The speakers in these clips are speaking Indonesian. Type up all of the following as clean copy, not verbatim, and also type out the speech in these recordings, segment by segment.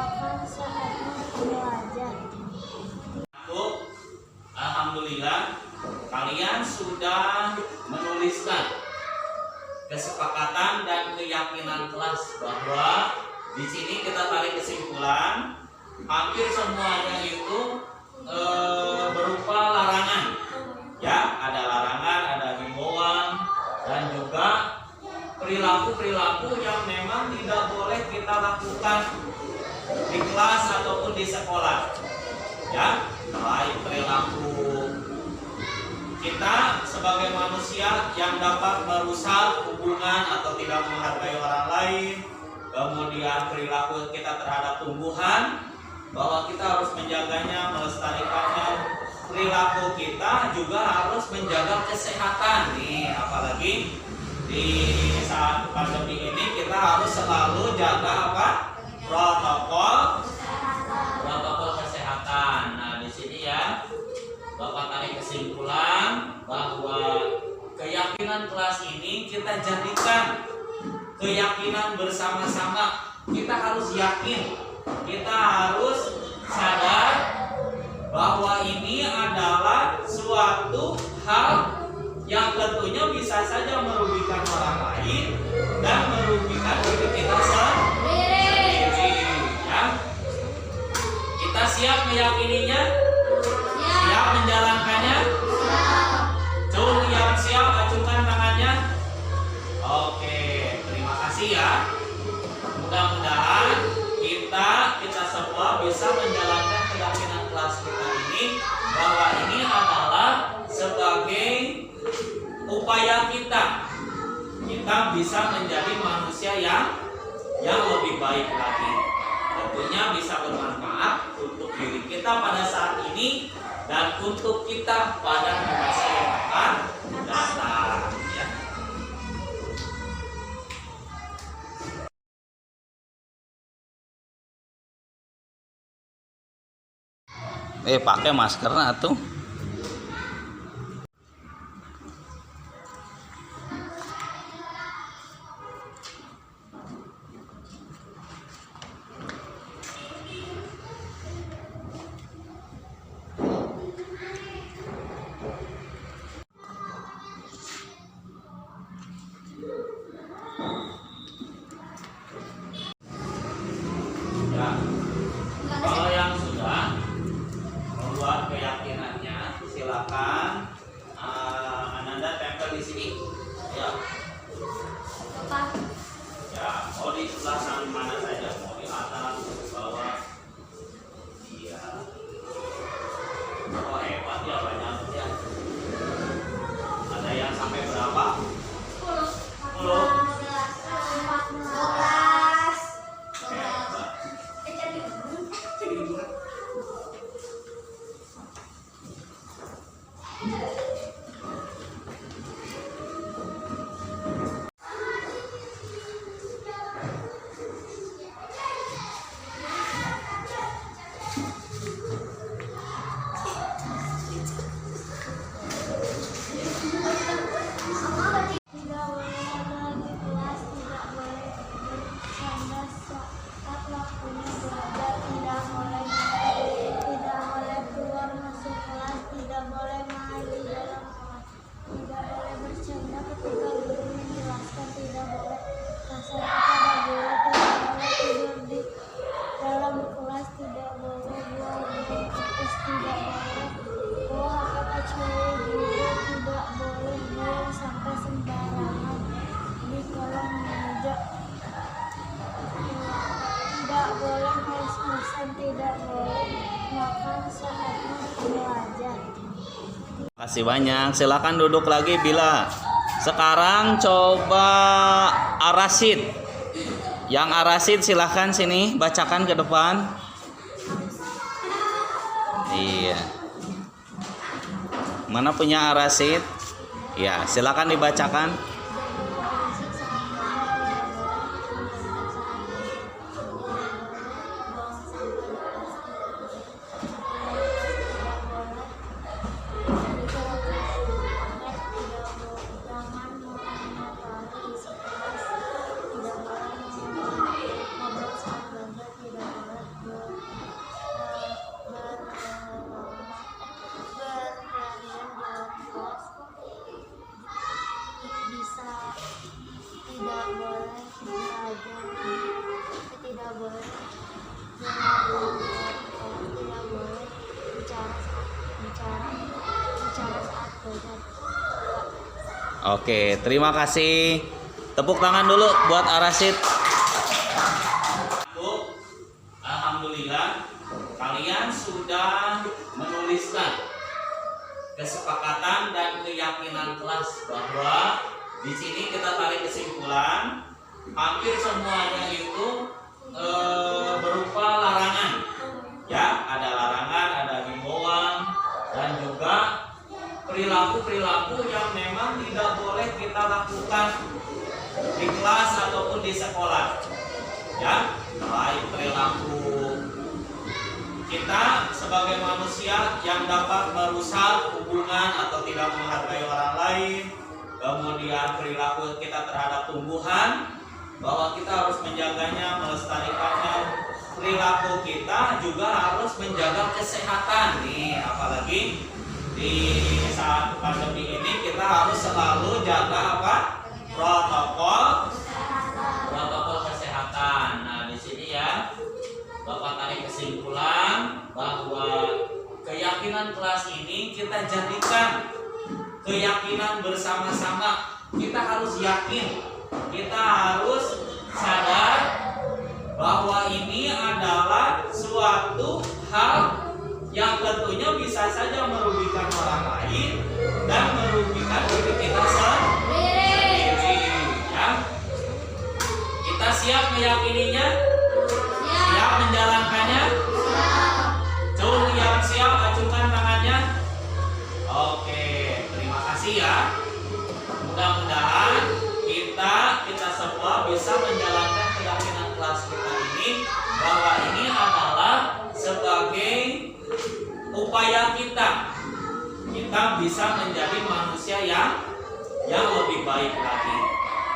makan sehatnya belajar. Alhamdulillah kalian sudah menuliskan kesepakatan dan keyakinan kelas bahwa di sini kita tarik kesimpulan hampir semuanya itu berupa larangan. Ya, ada larangan, ada himbauan, dan juga perilaku-perilaku yang memang tidak boleh kita lakukan di kelas ataupun di sekolah. Ya, baik perilaku kita sebagai manusia yang dapat merusak hubungan atau tidak menghargai orang lain, kemudian perilaku kita terhadap tumbuhan, bahwa kita harus menjaganya, melestarikannya. Perilaku kita juga harus menjaga kesehatan nih, apalagi di saat pandemi ini kita harus selalu jaga apa? Protokol kesehatan. Nah, di sini ya Bapak tarik kesimpulan bahwa keyakinan kelas ini kita jadikan keyakinan bersama-sama. Kita harus yakin, kita harus sadar bahwa ini adalah suatu hal yang tentunya bisa saja merugikan orang lain dan merugikan diri kita sendiri. Ya. Kita siap meyakininya? Siap menjalankannya? Cung yang siap acungkan tangannya. Oke, terima kasih ya. Mudah-mudahan kita semua bisa menjalankan keyakinan kelas kita ini, bahwa ini adalah sebagai upaya kita bisa menjadi manusia yang lebih baik lagi. Tentunya bisa bermanfaat untuk diri kita pada saat ini dan untuk kita pada masa yang akan datang. Pakai masker atuh. Ya. Kalau yang sudah membuat keyakinannya, silakan Ananda tempel di sini. Ya. Ya, mau di sebelah sana mana saja, mau di atas, di bawah. Iya. Oh hebat ya, banyak ya. Ada yang sampai berapa? 10. Tidak boleh makan sehatnya belajar. Makasih banyak. Silakan duduk lagi Bila. Sekarang coba Arasid. Yang Arasid silahkan sini bacakan ke depan. Iya. Mana punya Arasid? Ya, silakan dibacakan. Oke, terima kasih. Tepuk tangan dulu buat Arasid. Alhamdulillah kalian sudah menuliskan kesepakatan dan keyakinan kelas bahwa di sini kita tarik kesimpulan hampir semuanya itu berupa larangan. Ya, ada larangan, ada himbauan dan juga perilaku-perilaku yang memang tidak boleh kita lakukan di kelas ataupun di sekolah. Ya, baik perilaku kita sebagai manusia yang dapat merusak hubungan atau tidak menghargai orang lain, kemudian perilaku kita terhadap tumbuhan bahwa kita harus menjaganya, melestarikannya. Perilaku kita juga harus menjaga kesehatan nih, apalagi di saat pandemi ini kita harus selalu jaga apa? Protokol kesehatan. Nah, di sini ya Bapak tarik kesimpulan bahwa keyakinan kelas ini kita jadikan keyakinan bersama-sama. Kita harus yakin, kita harus sadar bahwa ini adalah suatu hal yang tentunya bisa saja merugikan orang lain dan merugikan diri kita sendiri. Ya. Kita siap meyakininya? Siap menjalankannya? Cung yang siap acungkan tangannya. Oke, terima kasih ya. Mudah-mudahan kita semua bisa menjalankan keyakinan kelas kita ini bahwa ini adalah sebagai upaya kita bisa menjadi manusia yang lebih baik lagi.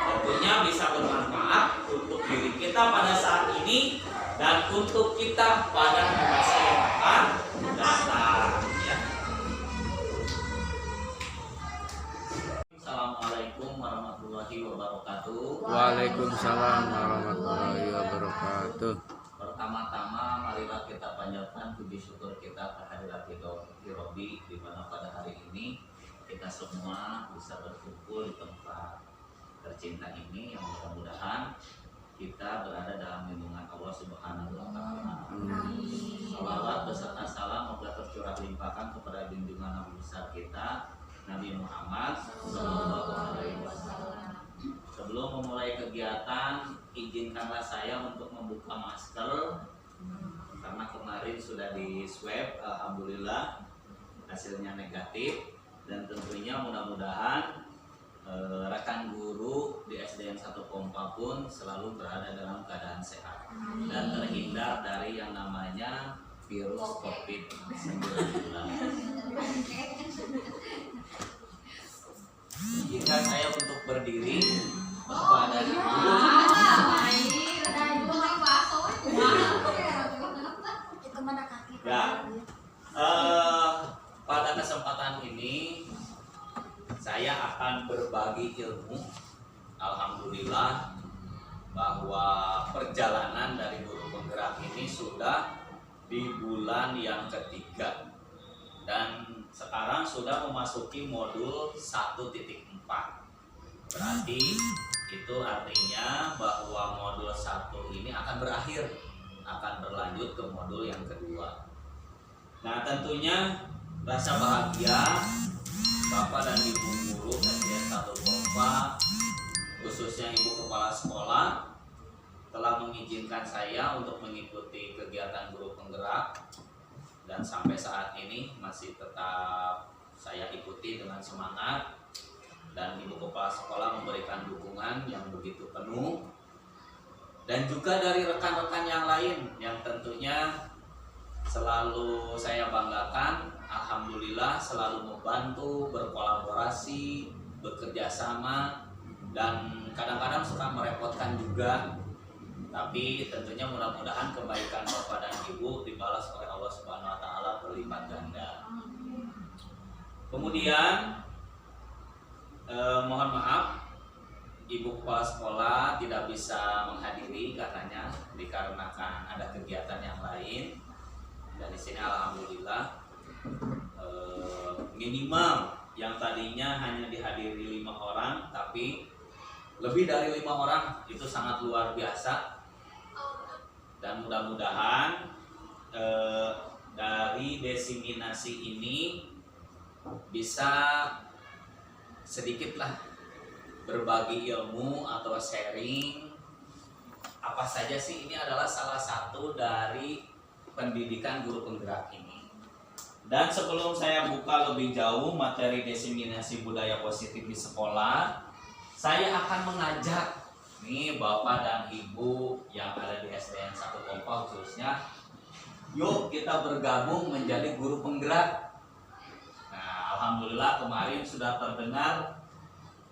Tentunya bisa bermanfaat untuk diri kita pada saat ini dan untuk kita pada masa yang akan datang. Ya. Assalamualaikum warahmatullahi wabarakatuh. Waalaikumsalam warahmatullahi wabarakatuh. Pertama-tama marilah kita panjatkan puji syukur kita kehadirat Rabbi, di mana pada hari ini kita semua bisa berkumpul di tempat tercinta ini, yang mudah-mudahan kita berada dalam lindungan Allah Subhanahu wa taala. Salawat beserta salam moga tercurah limpahkan kepada junjungan Nabi besar kita Nabi Muhammad sallallahu alaihi wasallam. Sebelum memulai kegiatan, izinkanlah saya untuk membuka masker karena kemarin sudah di swab, alhamdulillah hasilnya negatif, dan tentunya mudah-mudahan rekan guru di SDN 1 Kompa pun selalu berada dalam keadaan sehat dan terhindar dari yang namanya virus COVID-19. Izinkan saya untuk berdiri kepada guru. Ya, pada kesempatan ini saya akan berbagi ilmu. Alhamdulillah bahwa perjalanan dari guru penggerak ini sudah di bulan yang ketiga dan sekarang sudah memasuki modul 1.4. Berarti itu artinya bahwa modul 1 ini akan berakhir, akan berlanjut ke modul yang kedua. Nah, tentunya rasa bahagia Bapak dan Ibu guru SDN 1 Kompa, khususnya Ibu Kepala Sekolah, telah mengizinkan saya untuk mengikuti kegiatan guru penggerak, dan sampai saat ini masih tetap saya ikuti dengan semangat, dan Ibu Kepala Sekolah memberikan dukungan yang begitu penuh, dan juga dari rekan-rekan yang lain yang tentunya selalu saya banggakan. Alhamdulillah selalu membantu, berkolaborasi, bekerja sama, dan kadang-kadang suka merepotkan juga. Tapi tentunya mudah-mudahan kebaikan Bapak dan Ibu dibalas oleh Allah Subhanahu wa taala berlipat ganda. Kemudian mohon maaf, Ibu Kepala Sekolah tidak bisa menghadiri katanya dikarenakan ada kegiatan yang lain. Dan di sini alhamdulillah minimal yang tadinya hanya dihadiri 5 orang, tapi lebih dari 5 orang, itu sangat luar biasa. Dan mudah-mudahan dari diseminasi ini bisa sedikitlah berbagi ilmu atau sharing apa saja sih. Ini adalah salah satu dari pendidikan guru penggerak ini. Dan sebelum saya buka lebih jauh materi diseminasi budaya positif di sekolah, saya akan mengajak nih Bapak dan Ibu yang ada di SDN 1 Kompa khususnya, yuk kita bergabung menjadi guru penggerak. Nah, alhamdulillah kemarin sudah terdengar,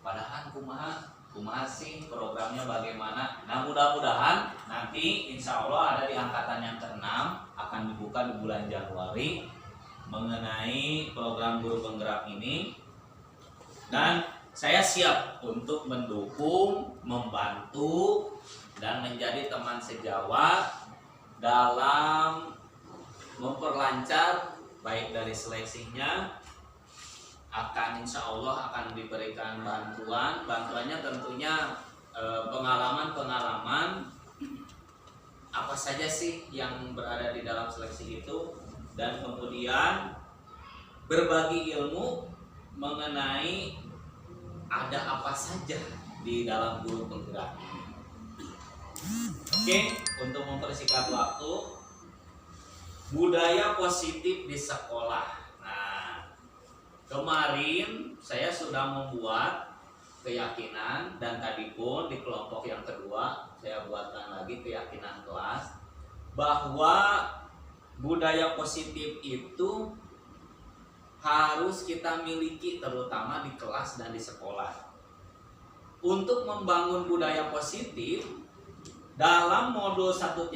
padahal kumaha sih programnya bagaimana. Nah, mudah-mudahan nanti insya Allah ada di angkatan yang ke-6 akan dibuka di bulan Januari mengenai program guru penggerak ini. Dan saya siap untuk mendukung, membantu, dan menjadi teman sejawat dalam memperlancar baik dari seleksinya, akan insya Allah akan diberikan bantuannya tentunya pengalaman apa saja sih yang berada di dalam seleksi itu, dan kemudian berbagi ilmu mengenai ada apa saja di dalam guru penggerak ini. Oke, untuk mempersingkat waktu, budaya positif di sekolah. Nah, kemarin saya sudah membuat keyakinan, dan tadi pun di kelompok yang kedua saya buatkan lagi keyakinan kelas bahwa budaya positif itu harus kita miliki terutama di kelas dan di sekolah. Untuk membangun budaya positif dalam modul 1.4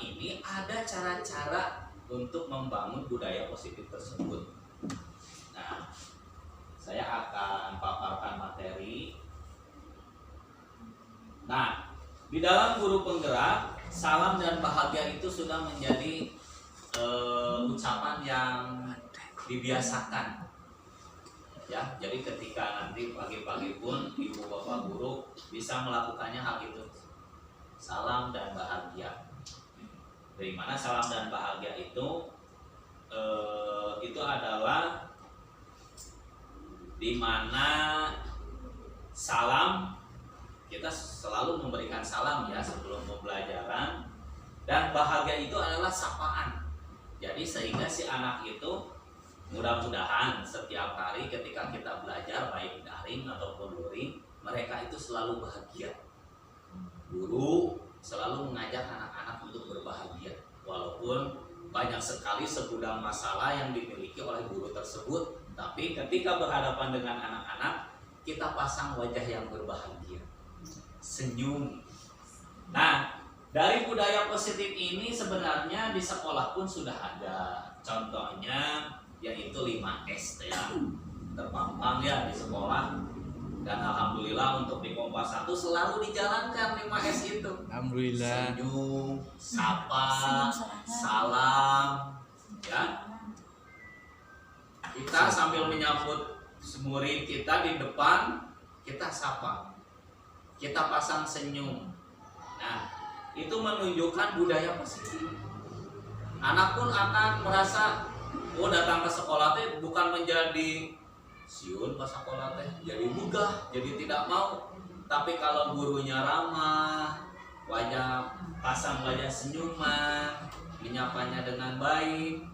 ini ada cara-cara untuk membangun budaya positif tersebut. Nah, saya akan paparkan materi. Nah, di dalam guru penggerak, salam dan bahagia itu sudah menjadi ucapan yang dibiasakan. Ya, jadi ketika nanti pagi-pagi pun ibu bapak guru bisa melakukannya hal itu. Salam dan bahagia. Dari mana salam dan bahagia itu adalah di mana salam, kita selalu memberikan salam ya sebelum pembelajaran, dan bahagia itu adalah sapaan. Jadi sehingga si anak itu mudah-mudahan setiap hari ketika kita belajar baik daring ataupun luring, mereka itu selalu bahagia. Guru selalu mengajak anak-anak untuk berbahagia, walaupun banyak sekali segudang masalah yang dimiliki oleh guru tersebut, tapi ketika berhadapan dengan anak-anak, kita pasang wajah yang berbahagia, senyum. Nah, dari budaya positif ini sebenarnya di sekolah pun sudah ada. Contohnya yaitu 5S ya, terpampang ya di sekolah. Dan alhamdulillah untuk di Kompas 1 selalu dijalankan 5S itu. Alhamdulillah. Senyum, sapa, salam, ya. Kita sambil menyambut murid kita di depan, kita sapa, kita pasang senyum. Nah, itu menunjukkan budaya positif. Anak pun akan merasa, oh datang ke sekolah teh bukan menjadi siun pas sekolah teh jadi bugah, jadi tidak mau. Tapi kalau gurunya ramah, pasang wajah senyuman, menyapanya dengan baik,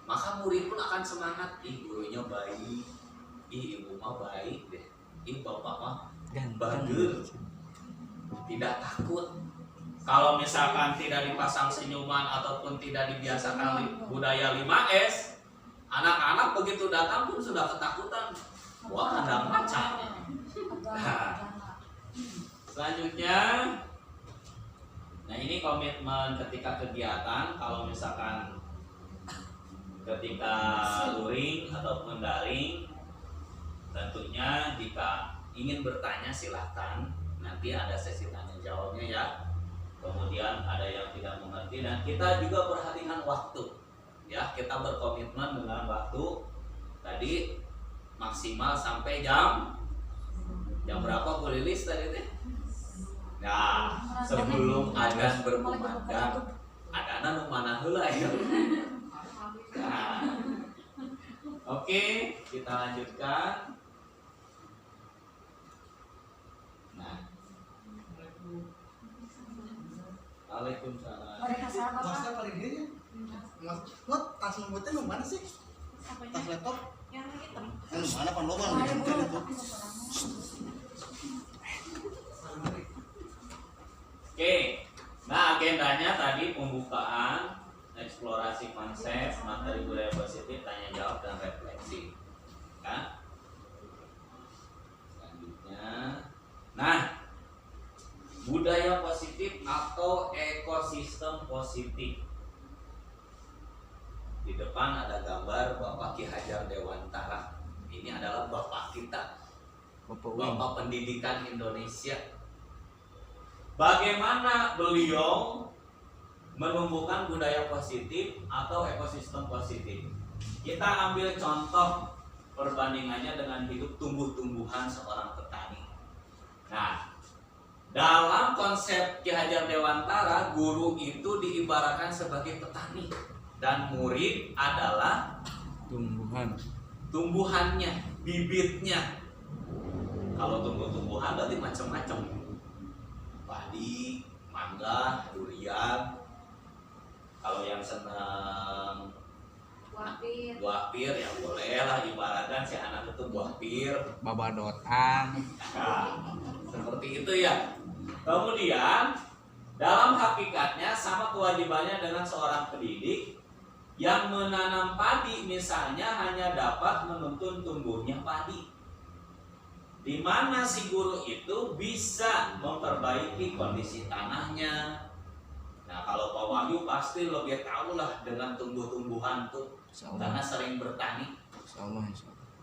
maka murid pun akan semangat. Ih, gurunya baik, ih ibu mah baik deh, ih bapak mah bagus, tidak takut. Kalau misalkan tidak dipasang senyuman ataupun tidak dibiasakan budaya 5S, anak-anak begitu datang pun sudah ketakutan. Wah, kandang macan. Nah, selanjutnya, nah ini komitmen ketika kegiatan. Kalau misalkan ketika luring ataupun daring, tentunya jika ingin bertanya silahkan. Nanti ada sesi tanya jawabnya ya. Kemudian ada yang tidak mengerti, dan kita juga perhatikan waktu. Ya, kita berkomitmen dengan waktu. Tadi maksimal sampai jam berapa Bu Lilis tadi teh? Nah, sebelum adzan berkumandang, adana nu mana heula ya. Nah, oke, kita lanjutkan. Nah, Waalaikumsalam. Masnya paling dia ya? Mas, tas lembutnya lu mana sih? Tas laptop? Yang hitam. Lu mana pan loban dibuka itu? Oke, nah agendanya tadi pembukaan, eksplorasi konsep, materi budaya positif, tanya jawab dan refleksi. Ya. Selanjutnya, nah budaya positif atau ekosistem positif. Di depan ada gambar Bapak Ki Hajar Dewantara. Ini adalah bapak kita, bapak pendidikan Indonesia. Bagaimana beliau menumbuhkan budaya positif atau ekosistem positif? Kita ambil contoh perbandingannya dengan hidup tumbuh-tumbuhan seorang petani. Nah, dalam konsep Ki Hajar Dewantara, guru itu diibaratkan sebagai petani dan murid adalah tumbuhannya, bibitnya. Kalau tumbuh-tumbuhan berarti macam-macam. Padi, mangga, durian. Kalau yang senang buah pir ya boleh lah, ibaratkan si anak itu buah pir, babadotan. nah, seperti itu ya. Kemudian dalam hakikatnya sama kewajibannya dengan seorang pendidik yang menanam padi misalnya hanya dapat menuntun tumbuhnya padi, di mana si guru itu bisa memperbaiki kondisi tanahnya. Nah, kalau Pak Wahyu pasti lebih tahu lah dengan tumbuh-tumbuhan tuh, karena sering bertani.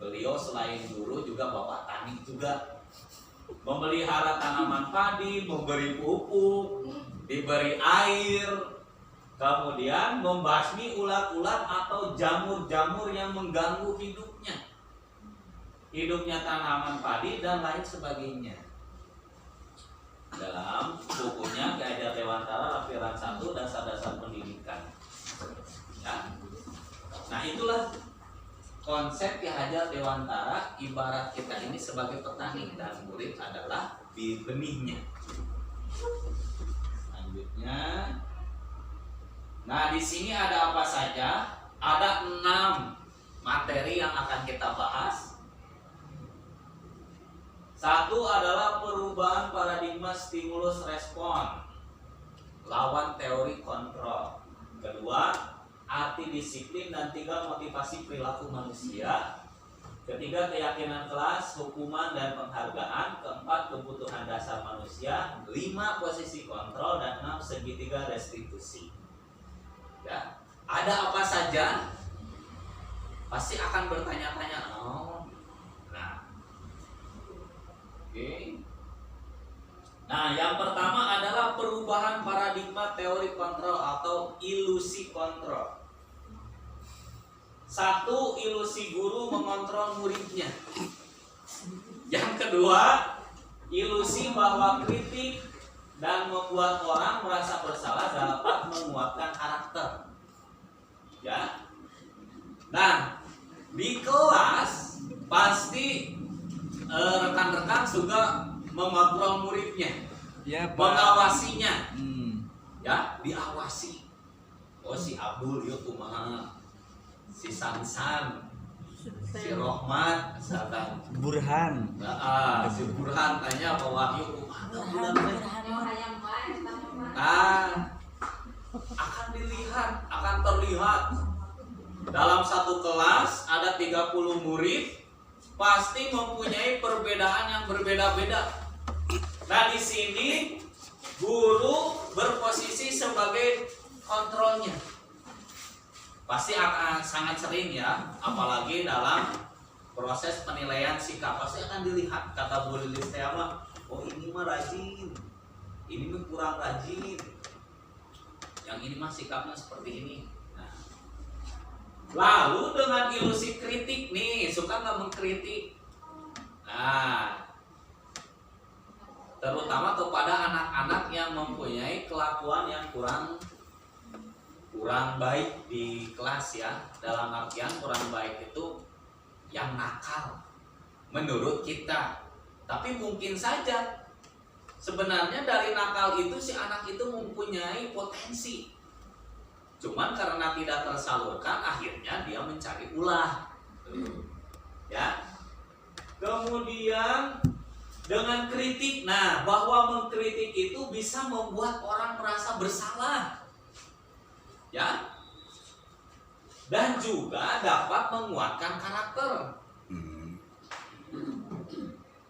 Beliau selain guru juga bapak tani juga, memelihara tanaman padi, memberi pupuk, diberi air, kemudian membasmi ulat-ulat atau jamur-jamur yang mengganggu hidupnya tanaman padi dan lain sebagainya. Dalam bukunya Ki Hajar Dewantara Lampiran 1 Dasar-dasar Pendidikan. Ya. Nah, itulah konsep Ki Hajar Dewantara, ibarat kita ini sebagai petani dan murid adalah benihnya. Selanjutnya, nah di sini ada apa saja? Ada 6 materi yang akan kita bahas. Satu adalah perubahan paradigma stimulus respon, lawan teori kontrol. Kedua, arti disiplin dan 3 motivasi perilaku manusia. Ketiga, keyakinan kelas, hukuman dan penghargaan. Keempat, kebutuhan dasar manusia. 5, posisi kontrol, dan 6, segitiga restitusi. Ya, ada apa saja? Pasti akan bertanya-tanya. Oke. Nah, yang pertama adalah perubahan paradigma teori kontrol atau ilusi kontrol. 1, ilusi guru mengontrol muridnya. Yang kedua, ilusi bahwa kritik dan membuat orang merasa bersalah dapat menguatkan karakter. Ya. Nah, di kelas pasti rekan-rekan juga mengontrol muridnya, Ya, Pak. mengawasinya, ya, diawasi. Oh, si Abdul yuk kumaha, si Sansan, si Rohmat, misalkan Burhan. si Burhan tanya Pak Wahyu kumaha. Akan dilihat, akan terlihat dalam satu kelas ada 30 murid. Pasti mempunyai perbedaan yang berbeda-beda. Nah, di sini guru berposisi sebagai kontrolnya. Pasti akan sangat sering ya, apalagi dalam proses penilaian sikap pasti akan dilihat. Kata Bu Lilis mah, oh ini mah rajin, ini mah kurang rajin, yang ini mah sikapnya seperti ini. Nah, Lalu dengan ilusi kritik nih, suka nggak mengkritik? Nah, terutama kepada anak-anak yang mempunyai kelakuan yang kurang baik di kelas ya. Dalam artian kurang baik itu yang nakal menurut kita. Tapi mungkin saja sebenarnya dari nakal itu si anak itu mempunyai potensi. Cuman karena tidak tersalurkan akhirnya dia mencari ulah. Ya. Kemudian dengan kritik, nah bahwa mengkritik itu bisa membuat orang merasa bersalah, ya, dan juga dapat menguatkan karakter.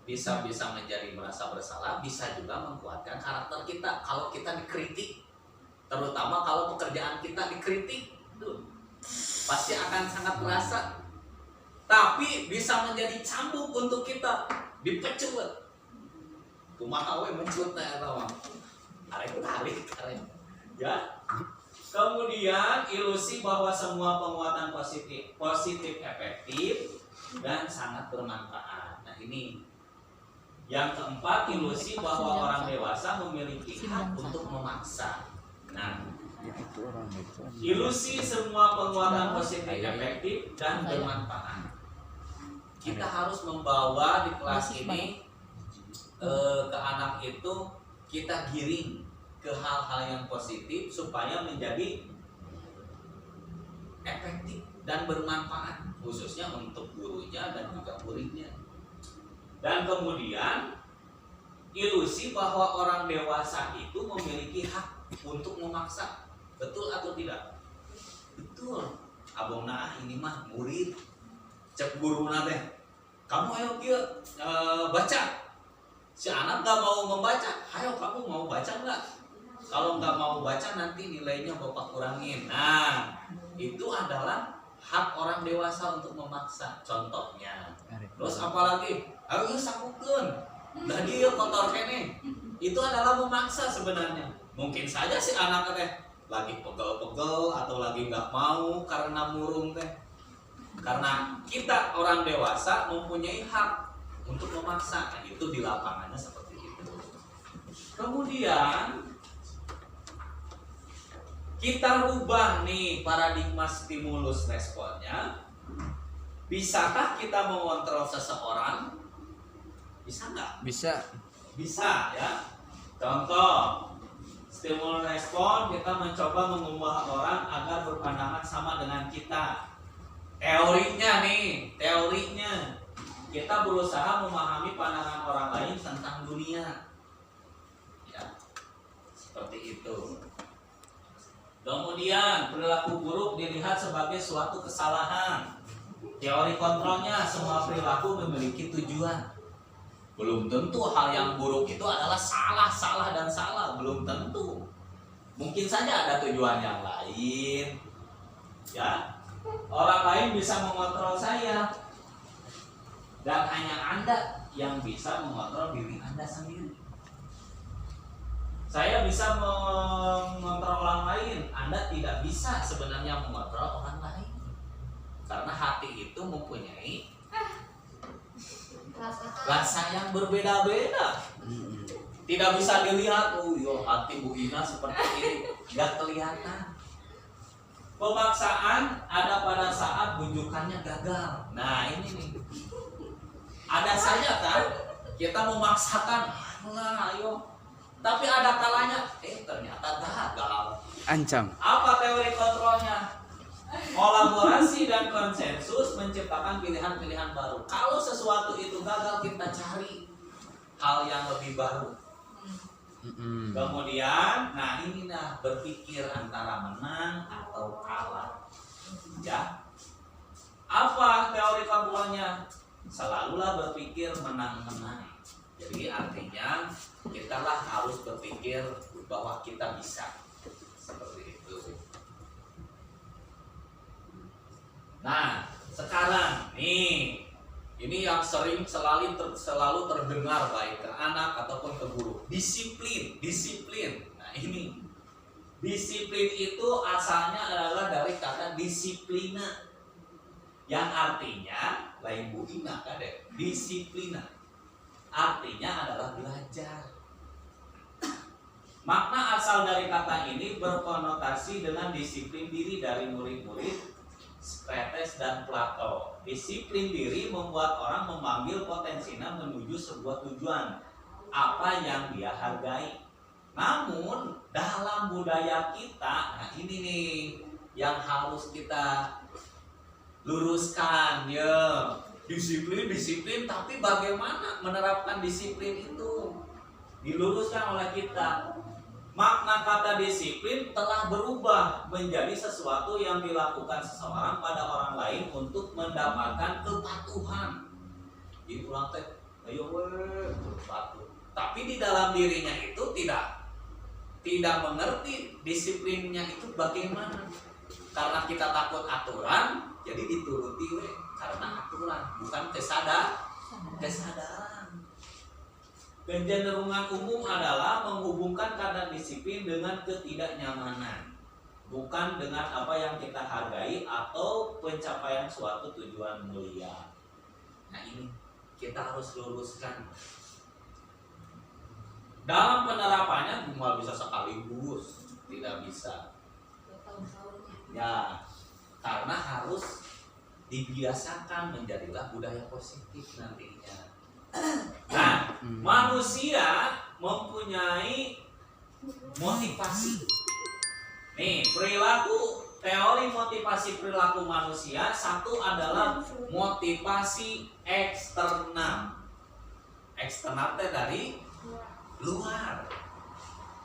Bisa menjadi merasa bersalah, bisa juga menguatkan karakter kita kalau kita dikritik, terutama kalau pekerjaan kita dikritik, pasti akan sangat terasa. Tapi bisa menjadi cambuk untuk kita, dipecut. Kumaha we mencutnya eta mah. Tarik, ya. Kemudian ilusi bahwa semua penguatan positif efektif dan sangat bermanfaat. Nah, ini yang keempat, ilusi bahwa orang dewasa memiliki hak untuk memaksa. Nah, ilusi semua penguatan positif efektif dan bermanfaat. Kita harus membawa di kelas ini ke anak itu, kita giring ke hal-hal yang positif supaya menjadi efektif dan bermanfaat, khususnya untuk gurunya dan juga muridnya. Dan kemudian ilusi bahwa orang dewasa itu memiliki hak untuk memaksa. Betul atau tidak? Betul. Abongna ini mah murid, cek guru teh, kamu ayo kieu baca. Si anak nggak mau membaca, ayo kamu mau baca nggak? Kalau nggak mau baca nanti nilainya bapak kurangin. Nah, itu adalah hak orang dewasa untuk memaksa. Contohnya. Terus apalagi? Ayo sakukeun. Dah dia kotor kene. Itu adalah memaksa sebenarnya. Mungkin saja si anak teh lagi pegel-pegel atau lagi nggak mau karena murung teh. Karena kita orang dewasa mempunyai hak untuk memaksa. Nah, itu di lapangannya seperti itu. Kemudian kita rubah nih paradigma stimulus responnya. Bisakah kita mengontrol seseorang? Bisa nggak? Bisa ya. Contoh, stimulus respon, kita mencoba mengubah orang agar berpandangan sama dengan kita. Teorinya kita berusaha memahami pandangan orang lain tentang dunia. Ya, seperti itu. Kemudian perilaku buruk dilihat sebagai suatu kesalahan. Teori kontrolnya, semua perilaku memiliki tujuan. Belum tentu hal yang buruk itu adalah salah dan salah, belum tentu. Mungkin saja ada tujuan yang lain. Ya, orang lain bisa mengontrol saya, dan hanya Anda yang bisa mengontrol diri Anda sendiri. Saya bisa mengontrol orang lain, Anda tidak bisa sebenarnya mengontrol orang lain. Karena hati itu mempunyai rasa yang berbeda-beda. Tidak bisa dilihat, hati Bu Ina seperti ini, tidak kelihatan. Pemaksaan ada pada saat bujukannya gagal. Nah, ini nih. Ada saja kan kita memaksakan, ayo. Tapi ada kalanya, ternyata gagal. Ancam. Apa teori kontrolnya? Kolaborasi dan konsensus menciptakan pilihan-pilihan baru. Kalau sesuatu itu gagal, kita cari hal yang lebih baru. Kemudian, nah ini berpikir antara menang atau kalah. Ya. Apa teori kontrolnya? Selalulah berpikir menang-menang. Jadi artinya kita harus berpikir bahwa kita bisa. Seperti itu. Nah, sekarang nih, ini yang selalu terdengar baik ke anak ataupun ke guru. Disiplin. Nah, ini disiplin itu asalnya adalah dari kata disiplina. yang artinya lain buina kade, disiplina. Artinya adalah belajar. Makna asal dari kata ini berkonotasi dengan disiplin diri dari murid-murid Socrates dan Plato. Disiplin diri membuat orang memanggil potensinya menuju sebuah tujuan, apa yang dia hargai. Namun dalam budaya kita, nah ini nih yang harus kita luruskan ya. Disiplin, tapi bagaimana menerapkan disiplin itu? Diluruskan oleh kita. Makna kata disiplin telah berubah menjadi sesuatu yang dilakukan seseorang pada orang lain untuk mendapatkan kepatuhan. Jadi ulang teh, ayo patuh. Tapi di dalam dirinya itu tidak mengerti disiplinnya itu bagaimana. Karena kita takut aturan, jadi dituruti karena aturan, bukan kesadaran. Kecenderungan umum adalah menghubungkan kata disiplin dengan ketidaknyamanan, bukan dengan apa yang kita hargai atau pencapaian suatu tujuan mulia. Nah ini kita harus luruskan. Dalam penerapannya cuma bisa sekaligus, tidak bisa. Ya, karena harus dibiasakan menjadilah budaya positif nantinya. Nah, manusia mempunyai motivasi. Nih, teori motivasi perilaku manusia, satu adalah motivasi eksternal. Eksternal teh dari luar.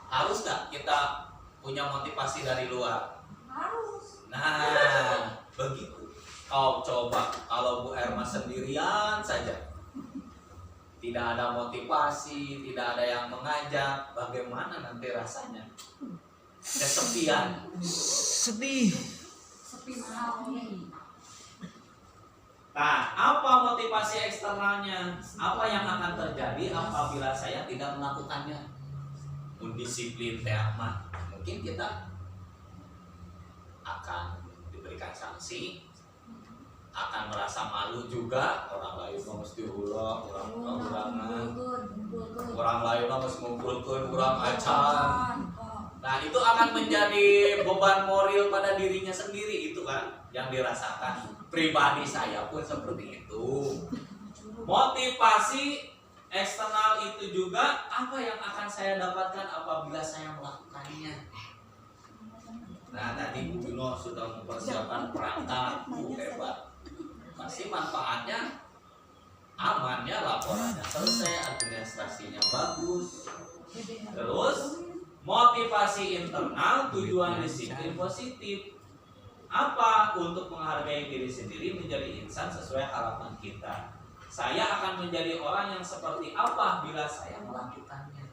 Harus nggak kita punya motivasi dari luar? Harus. Nah, begitu. Kau coba kalau Bu Erma sendirian saja, tidak ada motivasi, tidak ada yang mengajak, bagaimana nanti rasanya? Kesepian. Sedih. Nah, apa motivasi eksternalnya? Apa yang akan terjadi apabila saya tidak melakukannya? Mendisiplin teamat. Mungkin kita akan diberikan sanksi, akan merasa malu juga. Orang lain mesti ulah, orang lain harus mengumpulkan orang acan. Nah itu akan menjadi beban moral pada dirinya sendiri, itu kan yang dirasakan. Pribadi saya pun seperti itu. Motivasi eksternal itu juga apa yang akan saya dapatkan apabila saya melakukannya. Nah tadi Bu Bino sudah mempersiapkan perangkat, hebat. Masih manfaatnya amannya, laporannya selesai, administrasinya bagus. Terus motivasi internal, tujuan disiplin positif. Apa? Untuk menghargai diri sendiri, menjadi insan sesuai harapan kita. Saya akan menjadi orang yang seperti apa bila saya melakukannya.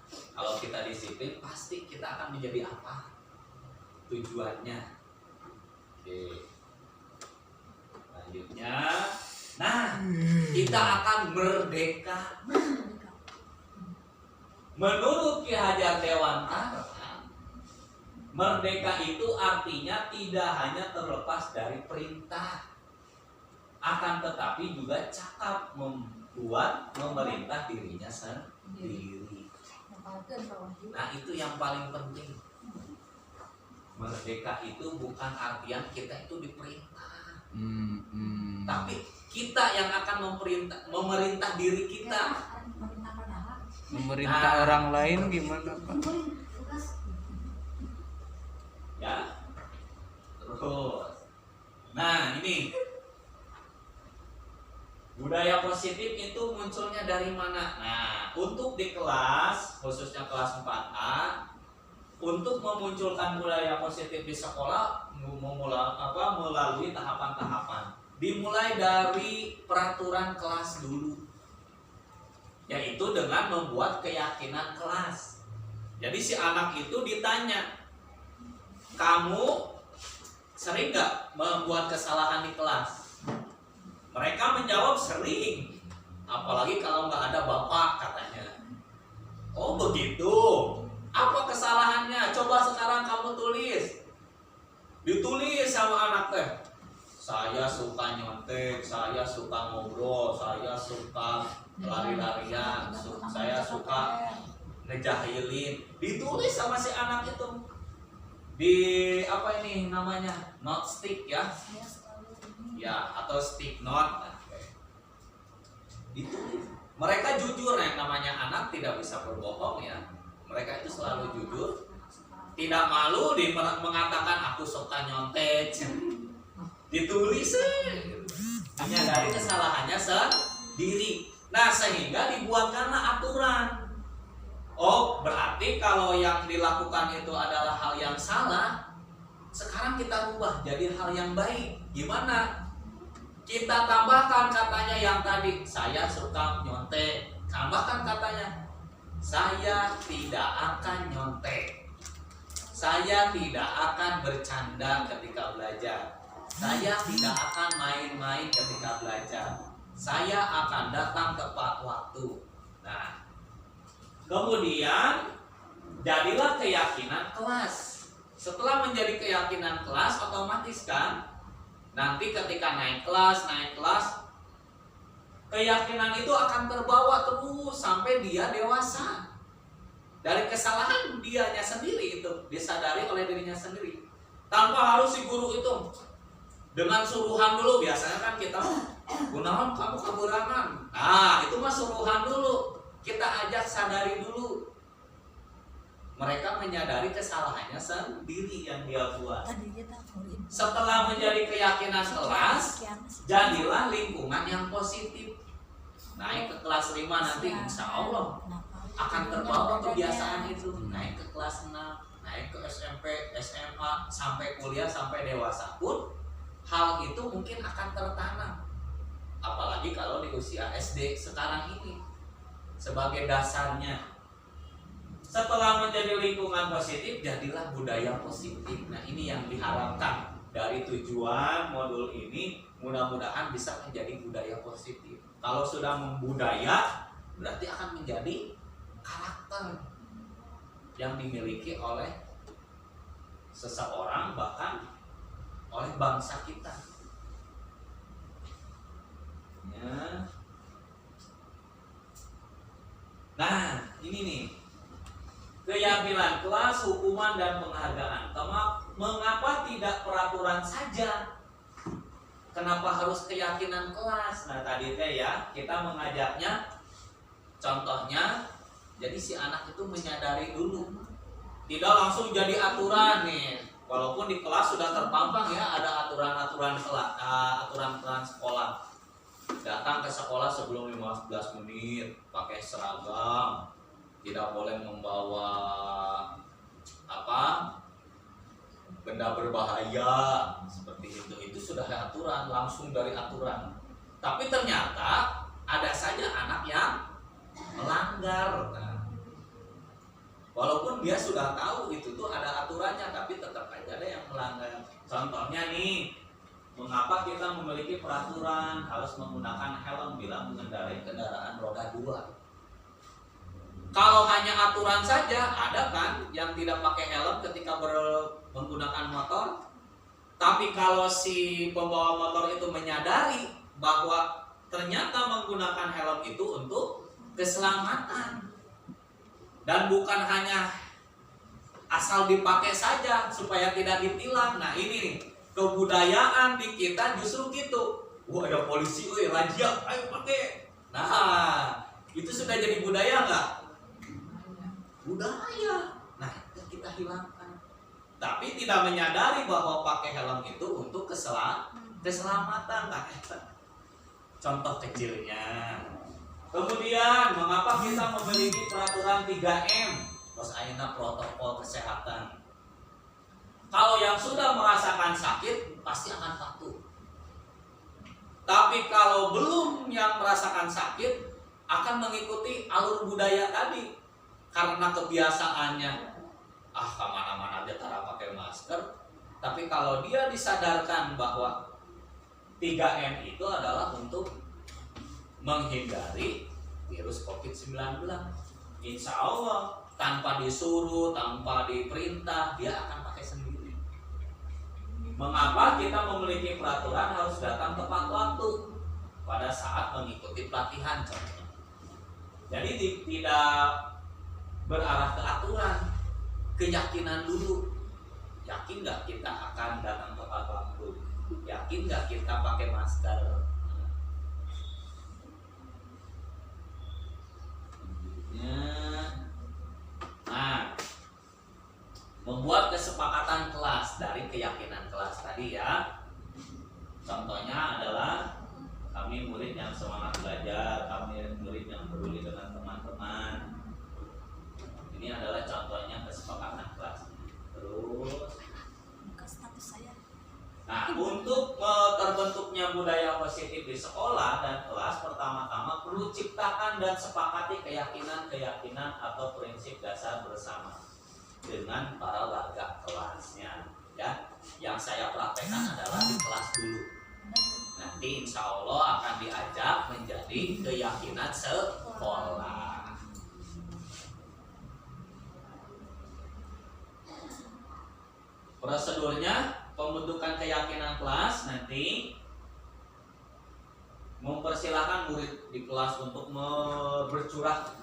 Kalau kita disiplin, pasti kita akan menjadi apa? Tujuannya. Oke. Selanjutnya, nah kita akan merdeka. Menurut Ki Hajar Dewantara, merdeka itu artinya tidak hanya terlepas dari perintah, akan tetapi juga cakap membuat memerintah dirinya sendiri. Nah itu yang paling penting. Merdeka itu bukan artian kita itu diperintah, tapi kita yang akan memerintah diri kita. Memerintah orang lain gimana Pak? Ya, terus. Nah ini budaya positif itu munculnya dari mana? Nah untuk di kelas, khususnya kelas 4A, untuk memunculkan budaya positif di sekolah melalui tahapan-tahapan. Dimulai dari peraturan kelas dulu, yaitu dengan membuat keyakinan kelas. Jadi si anak itu ditanya, kamu sering gak membuat kesalahan di kelas? Mereka menjawab sering, apalagi kalau nggak ada bapak katanya. Oh begitu. Apa kesalahannya? Coba sekarang kamu tulis. Ditulis sama anak teh. saya suka nyontek, saya suka ngobrol, saya suka lari-larian, saya suka ngejahilin. Ditulis sama si anak itu di apa ini namanya, note stick ya, atau stick note. Ditulis. Mereka jujur, yang namanya anak tidak bisa berbohong ya. Mereka itu selalu jujur, tidak malu mengatakan aku suka nyontek. Ditulis, menyadari kesalahannya sendiri. Nah, sehingga dibuatkanlah aturan. Oh, berarti kalau yang dilakukan itu adalah hal yang salah, sekarang kita rubah jadi hal yang baik. Gimana? Kita tambahkan katanya yang tadi, saya suka nyontek. Tambahkan katanya, saya tidak akan nyontek. Saya tidak akan bercanda ketika belajar. Saya tidak akan main-main ketika belajar. Saya akan datang tepat waktu. Nah, kemudian jadilah keyakinan kelas. Setelah menjadi keyakinan kelas, otomatis kan nanti ketika naik kelas, keyakinan itu akan terbawa terus sampai dia dewasa. Dari kesalahan dianya sendiri itu disadari oleh dirinya sendiri, tanpa harus si guru itu dengan suruhan dulu. Biasanya kan kita, gunawan kamu keberangan. Nah, itu mah suruhan dulu. Kita ajak sadari dulu. Mereka menyadari kesalahannya sendiri yang dia buat. Setelah menjadi keyakinan kelas, jadilah lingkungan yang positif. Naik ke kelas 5 nanti insya Allah akan terbawa kebiasaan itu. Naik ke kelas 6, naik ke SMP, SMA, sampai kuliah, sampai dewasa pun hal itu mungkin akan tertanam. Apalagi kalau di usia SD sekarang ini sebagai dasarnya. Setelah menjadi lingkungan positif, jadilah budaya positif. Nah, ini yang diharapkan dari tujuan modul ini. Mudah-mudahan bisa menjadi budaya positif. Kalau sudah membudaya, berarti akan menjadi karakter yang dimiliki oleh seseorang, bahkan oleh bangsa kita. Ya. Nah, ini nih. Keyakinan kelas, hukuman, dan penghargaan. Mengapa tidak peraturan saja? Kenapa harus keyakinan kelas? Nah, tadi ya kita mengajaknya, contohnya, jadi si anak itu menyadari dulu, tidak langsung jadi aturan nih. Walaupun di kelas sudah terpampang ya, ada aturan-aturan aturan sekolah. Datang ke sekolah sebelum 15 menit, pakai seragam. Tidak boleh membawa benda berbahaya seperti itu sudah ada aturan, langsung dari aturan. Tapi ternyata ada saja anak yang melanggar. Nah, walaupun dia sudah tahu itu tuh ada aturannya, tapi tetap aja ada yang melanggar. Contohnya nih, mengapa kita memiliki peraturan harus menggunakan helm bila mengendarai kendaraan roda 2? Kalau hanya aturan saja, ada kan yang tidak pakai helm ketika menggunakan motor. Tapi kalau si pembawa motor itu menyadari bahwa ternyata menggunakan helm itu untuk keselamatan, dan bukan hanya asal dipakai saja supaya tidak ditilang. Nah, ini nih, kebudayaan di kita justru gitu. Wah, ada polisi, razia, ayo pakai. Nah, itu sudah jadi budaya nggak? Budaya. Nah, itu kita hilangkan. Tapi tidak menyadari bahwa pakai helm itu untuk keselamatan. Nah, contoh kecilnya. Kemudian, mengapa kita memiliki peraturan 3M? Bos ayeuna protokol kesehatan. Kalau yang sudah merasakan sakit pasti akan patuh. Tapi kalau belum yang merasakan sakit akan mengikuti alur budaya tadi. Karena kebiasaannya, kemana-mana dia cara pakai masker. Tapi kalau dia disadarkan bahwa 3M itu adalah untuk menghindari virus COVID-19, insya Allah tanpa disuruh, tanpa diperintah, dia akan pakai sendiri. Mengapa kita memiliki peraturan harus datang tepat waktu pada saat mengikuti pelatihan contohnya. Jadi tidak berarah ke aturan, keyakinan dulu. Yakin nggak kita akan datang tepat waktu? Yakin nggak kita pakai masker? Nah, membuat kesepakatan kelas dari keyakinan kelas tadi ya. Contohnya adalah kami murid yang semangat belajar, kami murid yang peduli dengan teman-teman. Ini adalah contohnya kesepakatan kelas. Terus, nah untuk terbentuknya budaya positif di sekolah dan kelas, pertama-tama perlu ciptakan dan sepakati keyakinan-keyakinan atau prinsip dasar bersama dengan para warga kelasnya. Ya, yang saya praktekkan adalah di kelas dulu. Nanti insya Allah akan diajak menjadi keyakinan sekolah. Prosedurnya, pembentukan keyakinan kelas nanti mempersilahkan murid di kelas untuk bercurah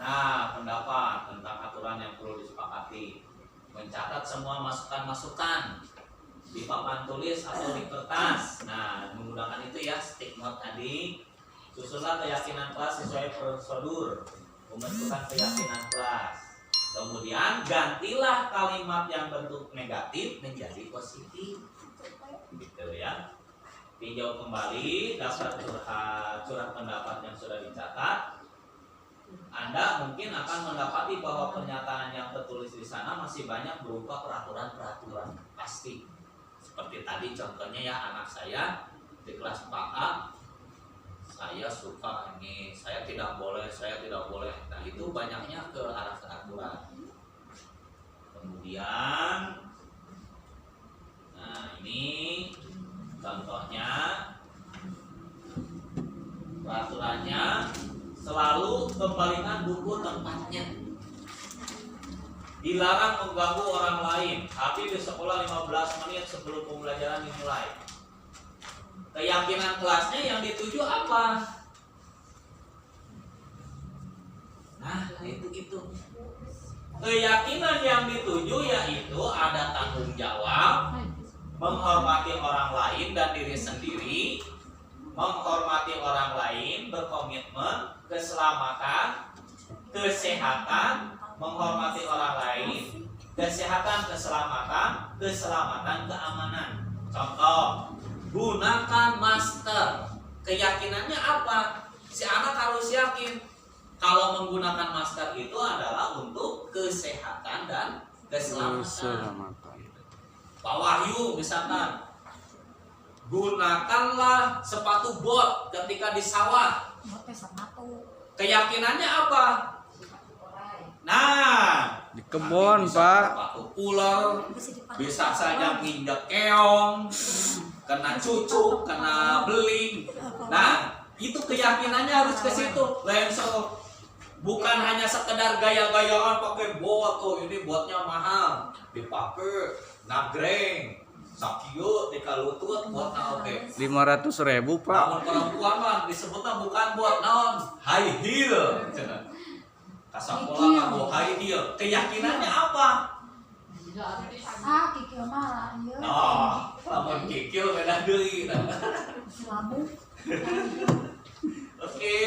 pendapat tentang aturan yang perlu disepakati, mencatat semua masukan-masukan di papan tulis atau di kertas. Nah, menggunakan itu ya stick note tadi. Susunlah keyakinan kelas sesuai prosedur pembentukan keyakinan kelas. Kemudian gantilah kalimat yang bentuk negatif menjadi positif. Gitu ya. Tinjau kembali daftar surat pendapat yang sudah dicatat. Anda mungkin akan mendapati bahwa pernyataan yang tertulis di sana masih banyak berupa peraturan-peraturan pasti. Seperti tadi contohnya ya, anak saya di kelas 4A, saya suka ini, saya tidak boleh. Nah, itu banyaknya ke arah aturan. Kemudian ini contohnya peraturannya, selalu kembalikan buku tempatnya. Dilarang mengganggu orang lain. Hadir di sekolah 15 menit sebelum pembelajaran dimulai. Keyakinan kelasnya yang dituju apa? Nah, itu. Keyakinan yang dituju yaitu ada tanggung jawab, menghormati orang lain dan diri sendiri, menghormati orang lain, berkomitmen, keselamatan, kesehatan, menghormati orang lain, kesehatan, keselamatan, keamanan. Contoh, gunakan masker. Keyakinannya apa? Si anak harus yakin kalau menggunakan masker itu adalah untuk kesehatan dan keselamatan. Pak Wahyu misalkan, gunakanlah sepatu bot ketika di sawah. Keyakinannya apa? Nah, Di kebun, Pak. Sepatu ular, bisa saja nginjek keong, kena cucuk, kena beling. Nah, itu keyakinannya harus ke situ. Lenso bukan hanya sekedar gaya-gayaan pakai bot, ini botnya mahal, dipakai nagreng, sakio, dikalutut, botnya oke. 500.000, Pak. Namun perempuan mah disebutnya bukan bot, naon high heel. Kasapola nganggo high heel. Keyakinannya apa? Kikil marah, iya. Nah, lamun kikil beda deui. Selambung. Oke.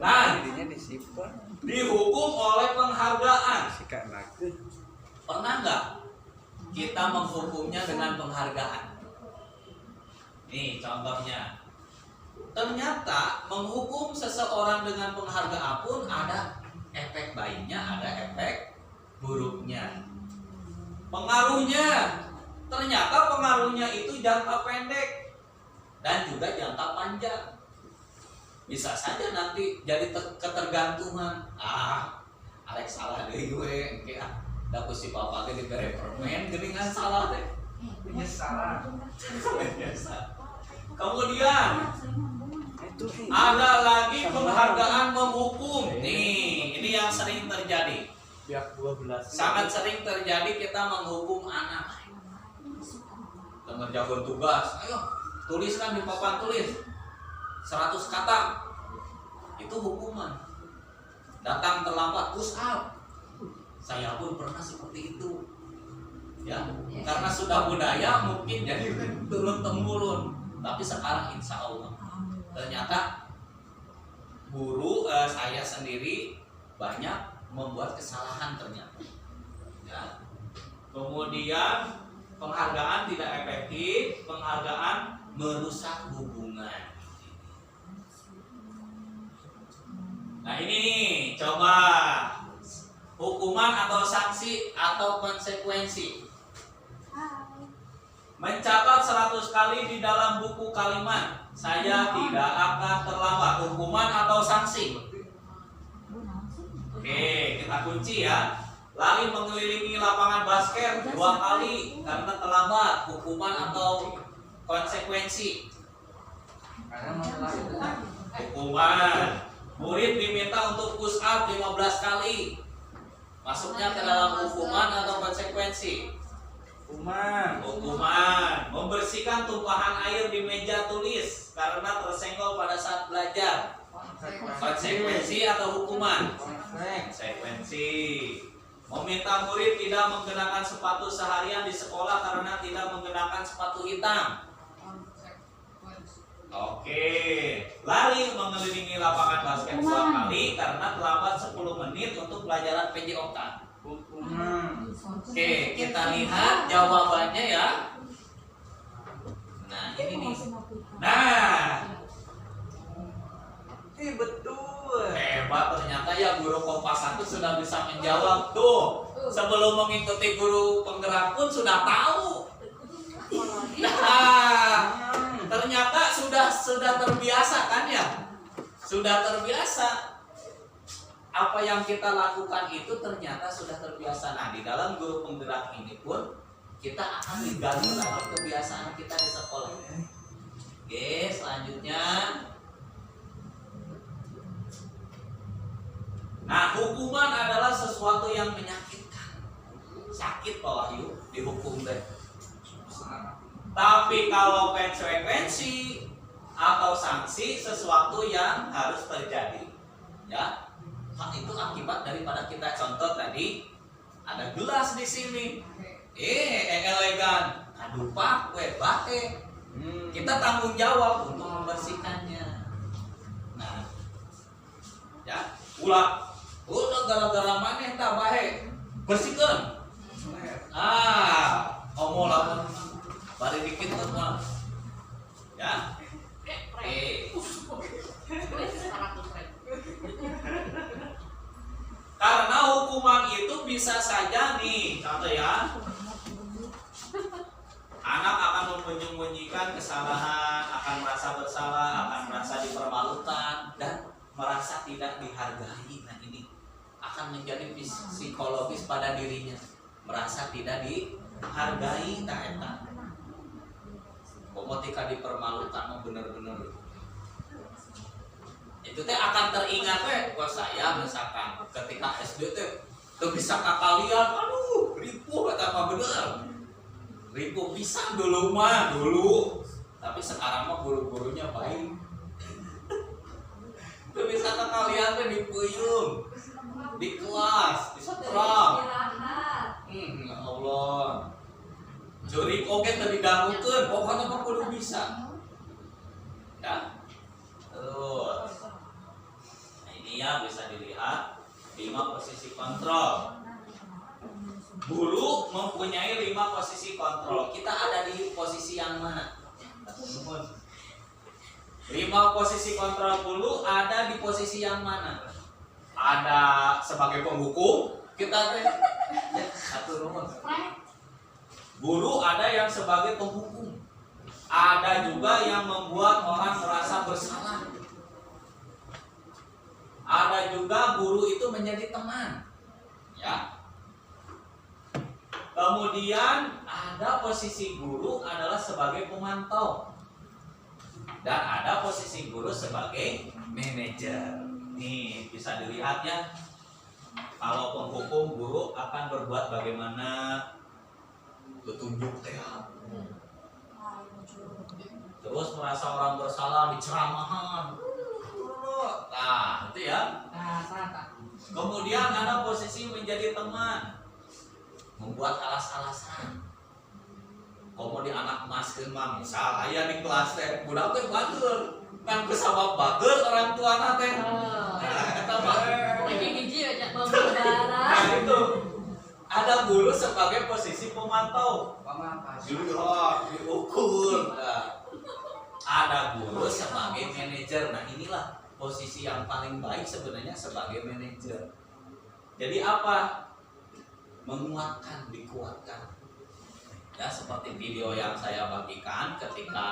Nah, dihukum oleh penghargaan. Pernah nggak kita menghukumnya dengan penghargaan? Nih contohnya. Ternyata menghukum seseorang dengan penghargaan pun ada efek baiknya, ada efek buruknya. Pengaruhnya, ternyata pengaruhnya itu jangka pendek dan juga jangka panjang. Bisa saja nanti jadi ketergantungan. Alex salah deh gue, kayak dapat si papa ke diberi permen, geningan salah deh. Menyesal. Kemudian ada lagi penghargaan menghukum. Nih, ini yang sering terjadi. Sangat sering terjadi kita menghukum anak. ngerjakan tugas, ayo tuliskan di papan tulis 100 kata. Itu hukuman. Datang terlambat, push up. Saya pun pernah seperti itu. Ya, karena sudah budaya mungkin jadi turun temurun. Tapi sekarang insya Allah ternyata guru saya sendiri banyak membuat kesalahan ternyata. Ya. Kemudian penghargaan tidak efektif, penghargaan merusak hubungan. Nah ini nih, coba hukuman atau sanksi atau konsekuensi. Mencatat 100 kali di dalam buku kalimat. Saya tidak akan terlambat. Hukuman atau sanksi? Oke, kita kunci ya. Lari mengelilingi lapangan basket 2 kali karena terlambat. Hukuman atau konsekuensi? Hukuman. Murid diminta untuk push up 15 kali. Masuknya ke dalam hukuman atau konsekuensi? Hukuman. Membersihkan tumpahan air di meja tulis karena tersenggol pada saat belajar. Konsekuensi atau hukuman? Konsekuensi. Meminta murid tidak menggunakan sepatu seharian di sekolah karena tidak menggunakan sepatu hitam. Oke. Lari mengelilingi lapangan basket 2 kali karena terlambat 10 menit untuk pelajaran PJOK. Oke, kita lihat jawabannya ya. Nah, ini nih. Nah, betul. hebat ternyata ya guru Kompas 1 sudah bisa menjawab tuh. Sebelum mengikuti guru penggerak pun sudah tahu. Nah, ternyata sudah terbiasa kan ya? Sudah terbiasa. Apa yang kita lakukan itu ternyata sudah terbiasa. Nah, di dalam guru penggerak ini pun kita akan digali dalam kebiasaan kita di sekolah. Oke, selanjutnya. Nah, hukuman adalah sesuatu yang menyakitkan. Sakit Pak Wahyu dihukum deh. Tapi kalau konsekuensi atau sanksi sesuatu yang harus terjadi. Ya. Itu akibat daripada kita contoh tadi ada gelas di sini. Elegan. Aduh Pak, bate. Kita tanggung jawab untuk membersihkannya. Nah. Ya, ulah gara-gara maneh tah bae. Bersihkeun. Omong lamun bari dikit tuh mah. Ya. Karena hukuman itu bisa saja nih, contoh ya, anak akan menyembunyikan kesalahan, akan merasa bersalah, akan merasa dipermalukan dan merasa tidak dihargai. Nah ini akan menjadi psikologis pada dirinya, merasa tidak dihargai. Tak enak. Ketika dipermalukan bener-bener itu teh akan teringat buat saya misalkan ketika SD teh tuh bisa kakalian, aduh ripuh kata apa bener ripuh bisa dulu, tapi sekarang mah guru-gurunya baik. Tuh bisa kakalian teh di puyung di kelas di setrap. Ya Allah, jurik oke tadi diganggukeun, pokoknya mah kudu bisa. Ya. Terus ini ya bisa dilihat 5 posisi kontrol. Guru mempunyai 5 posisi kontrol. Kita ada di posisi yang mana? 5 posisi kontrol guru ada di posisi yang mana? Ada sebagai penghukum, kita guru ada yang sebagai penghukum. Ada juga yang membuat orang merasa bersalah. Ada juga guru itu menjadi teman. Ya. Kemudian ada posisi guru adalah sebagai pemantau. Dan ada posisi guru sebagai manajer. Nih, bisa dilihat ya. Kalau penghukum guru akan berbuat bagaimana? Petunjuk teh. Terus merasa orang bersalah diceramahan. Nah, itu ya. Kemudian Anda posisi menjadi teman, membuat alas-alasan. Kemudian anak mas kemang, misal ayah di kelas teh, budak teh bagel, kan kesabab bagel orang tua teh. Nah itu ada guru sebagai posisi pemantau, dilihat, diukur. Nah, ada guru sebagai manajer. Nah inilah posisi yang paling baik sebenarnya sebagai manajer. Jadi apa? Menguatkan, dikuatkan. Ya seperti video yang saya bagikan ketika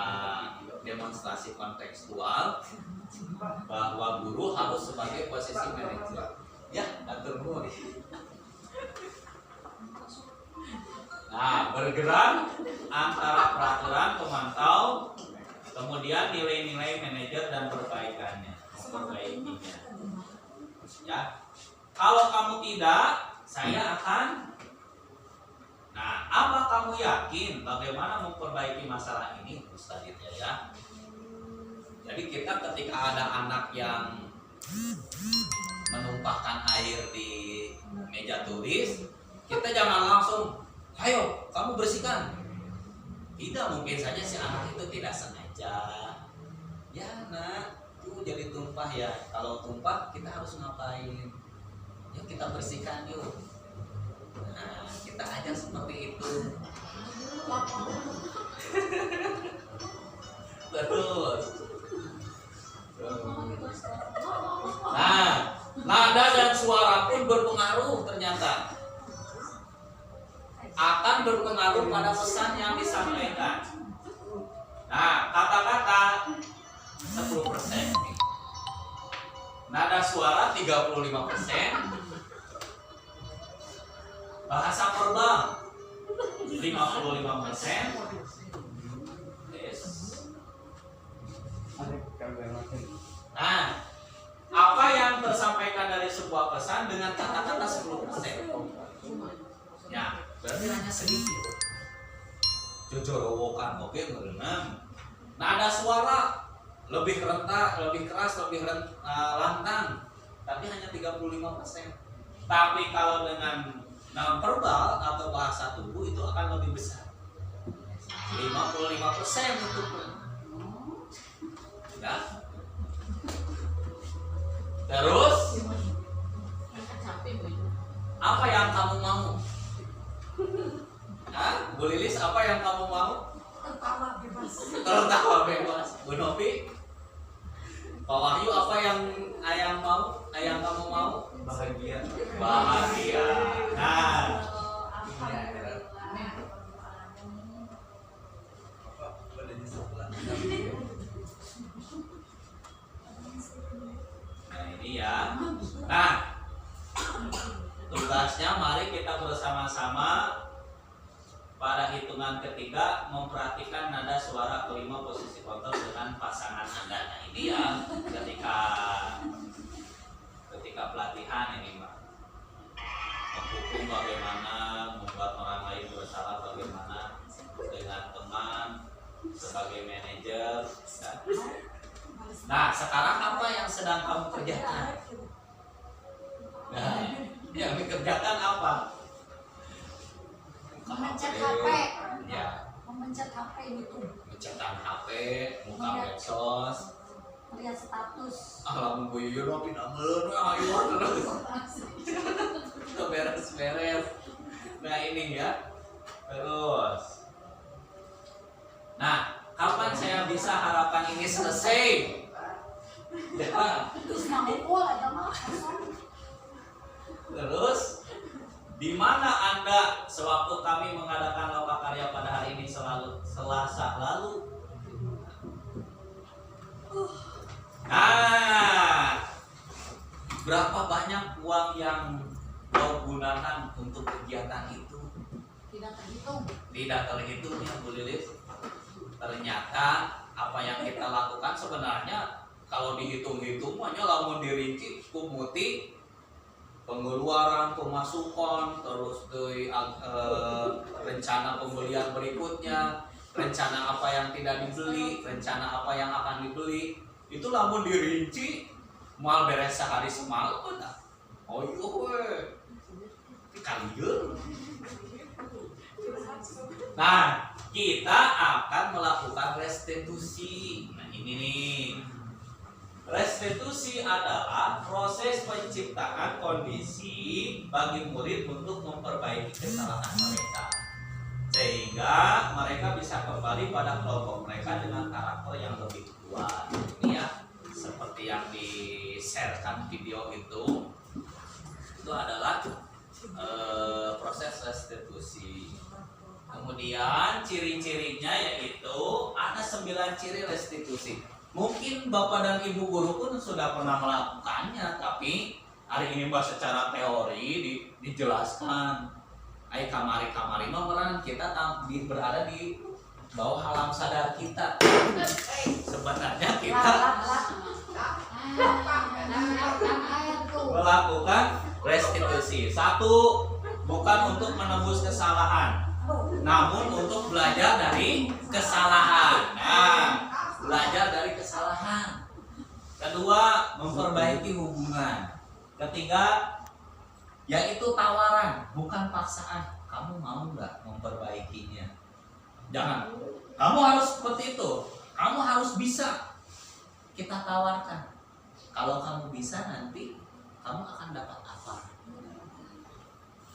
demonstrasi kontekstual bahwa guru harus sebagai posisi manajer. Ya, atur nuhun. Nah, bergerak antara peraturan pemantau, kemudian nilai-nilai manajer dan perbaikannya, memperbaikinya. Ya, kalau kamu tidak, saya akan. Nah, apa kamu yakin bagaimana memperbaiki masalah ini, Ustaz ya? Jadi kita ketika ada anak yang menumpahkan air di meja tulis, kita jangan langsung, ayo kamu bersihkan. Tidak, mungkin saja si anak itu tidak sengaja. Ya nak, tuh jadi tumpah ya. Kalau tumpah kita harus ngapain? Yuk kita bersihkan yuk. Nah, kita aja seperti itu. Terus. Nah, nada dan suara pun berpengaruh ternyata. Akan berpengaruh pada pesan yang disampaikan. Nah, kata-kata 10%. Nada suara 35%. Bahasa verbal 55%. Yes. Nah, apa yang tersampaikan dari sebuah pesan dengan kata-kata 10%? Ya, berarti hanya sedikit. Jojorowokan oke merenang. Nada suara lebih rentak, lebih keras, lebih lantang, tapi hanya 35%. Tapi kalau dengan non verbal atau bahasa tubuh itu akan lebih besar, 55% itu pun. Ya. Terus apa yang kamu mau? Bu Lilis, apa yang kamu mau? Tertawa bebas. Tertawa bebas. Bu Novi, Pak Wahyu, apa yang ayang mau? Ayang kamu mau? Bahagia. Bahagia. Nah, ini ya. Nah, tugasnya mari kita bersama-sama pada hitungan ketiga memperhatikan nada suara kelima posisi kotor dengan pasangan Anda. Nah, ini ya ketika pelatihan ini Mbak, menghukum bagaimana, membuat orang lain bersalah bagaimana, dengan teman sebagai manajer ya. Nah sekarang apa yang sedang kamu kerjakan? Nah yang dikerjakan apa? Memencet HP. Ya, Memencet HP itu. mencetak HP, buka medsos, Lihat status. alam Bu Yuyun tidak melun, ayo terus beres-beres. Nah ini ya, terus. Nah, kapan saya bisa harapan ini selesai? Ya. Terus mangkul ada mah. Terus, di mana Anda sewaktu kami mengadakan lokakarya pada hari ini Selasa lalu? Nah, berapa banyak uang yang kau gunakan untuk kegiatan itu? Tidak terhitung. Tidak terhitungnya Bu Lilis. Ternyata apa yang kita lakukan sebenarnya kalau dihitung-hitung hanya lamun dirinci kumuti pengeluaran, pemasukan, terus dari rencana pembelian berikutnya, rencana apa yang tidak dibeli, rencana apa yang akan dibeli. Itu lamun dirinci, mal beres sehari semalam dah. Oh iya we. Kalian. Nah, kita akan melakukan restitusi. Nah, ini nih. Restitusi adalah proses penciptaan kondisi bagi murid untuk memperbaiki kesalahan mereka, sehingga mereka bisa kembali pada kelompok mereka dengan karakter yang lebih kuat. Ini ya, seperti yang di-sharekan video itu adalah proses restitusi. Kemudian ciri-cirinya yaitu ada 9 ciri restitusi. Mungkin Bapak dan Ibu guru pun sudah pernah melakukannya, tapi hari ini bahas secara teori dijelaskan. Ay kamari-kamari mah kita berada di bawah alam sadar kita. Sebenarnya kita melakukan restitusi. Satu, bukan untuk menembus kesalahan, namun untuk belajar dari kesalahan. Nah, belajar dari kesalahan. Kedua, memperbaiki hubungan. Ketiga, yaitu tawaran, bukan paksaan. Kamu mau nggak memperbaikinya? Jangan. Kamu harus seperti itu. Kamu harus bisa. Kita tawarkan. Kalau kamu bisa, nanti kamu akan dapat apa?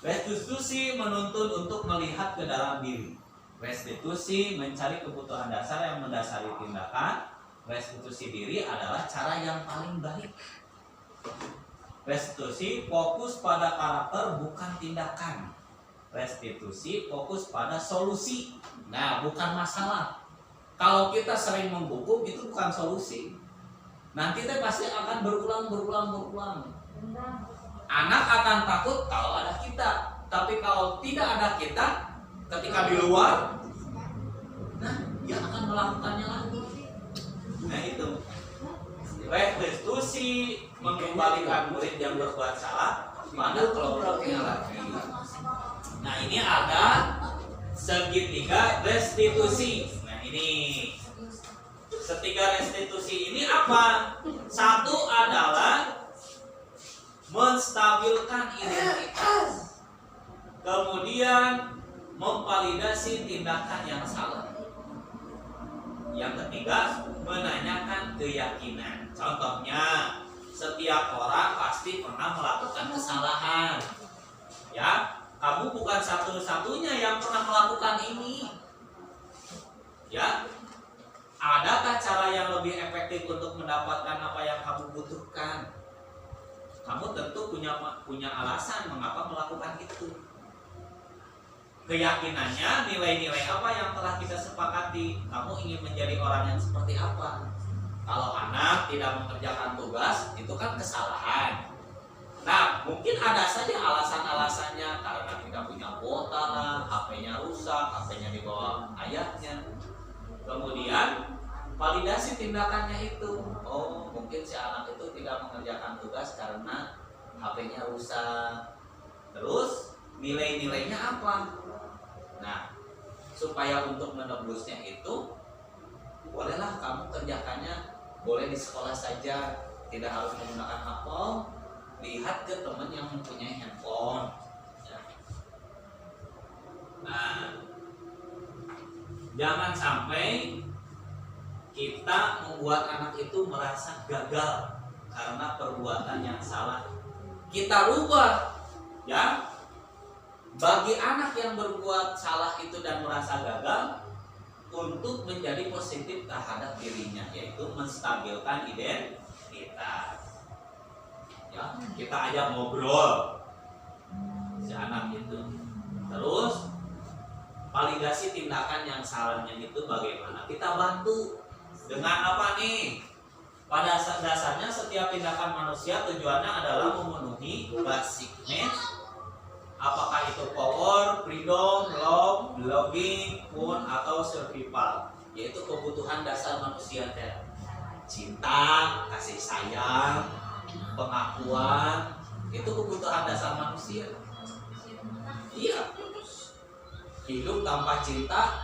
Restitusi menuntun untuk melihat ke dalam diri. Restitusi mencari kebutuhan dasar yang mendasari tindakan. Restitusi diri adalah cara yang paling baik. Restitusi fokus pada karakter bukan tindakan. Restitusi fokus pada solusi. Nah, bukan masalah. Kalau kita sering menghukum itu bukan solusi. Nanti teh pasti akan berulang. Anak akan takut kalau ada kita. Tapi kalau tidak ada kita, ketika di luar, nah dia akan melakukannya lagi. Nah itu. Restitusi mengembalikan murid yang berbuat salah pada kelompoknya lagi. Nah ini ada segitiga restitusi. Nah ini setiga restitusi ini apa? Satu adalah menstabilkan identitas, kemudian memvalidasi tindakan yang salah. Yang ketiga, menanyakan keyakinan. Contohnya, setiap orang pasti pernah melakukan kesalahan. Ya, kamu bukan satu-satunya yang pernah melakukan ini. Ya, adakah cara yang lebih efektif untuk mendapatkan apa yang kamu butuhkan? Kamu tentu punya alasan mengapa melakukan itu. Keyakinannya, nilai-nilai apa yang telah kita sepakati. Kamu ingin menjadi orang yang seperti apa? Kalau anak tidak mengerjakan tugas, itu kan kesalahan. Nah, mungkin ada saja alasan-alasannya, karena tidak punya kuota lah, HP-nya rusak, HP-nya dibawa ayahnya. Kemudian validasi tindakannya itu. Oh, mungkin si anak itu tidak mengerjakan tugas karena HP-nya rusak. Terus nilai-nilainya apa? Nah, supaya untuk menebusnya itu, bolehlah kamu kerjakannya, boleh di sekolah saja, tidak harus menggunakan HP. Lihat ke teman yang mempunyai handphone. Ya. Nah, jangan sampai kita membuat anak itu merasa gagal karena perbuatan yang salah. Kita rubah, ya. Bagi anak yang berbuat salah itu dan merasa gagal, untuk menjadi positif terhadap dirinya, yaitu menstabilkan identitas. Ya, kita ajak ngobrol si anak itu. Terus validasi tindakan yang salahnya itu bagaimana? Kita bantu dengan apa nih? Pada dasarnya setiap tindakan manusia tujuannya adalah memenuhi basic needs. Apakah itu power, freedom, love, belonging, fun, atau survival, yaitu kebutuhan dasar manusia. Cinta, kasih sayang, pengakuan, itu kebutuhan dasar manusia. Iya. Hidup tanpa cinta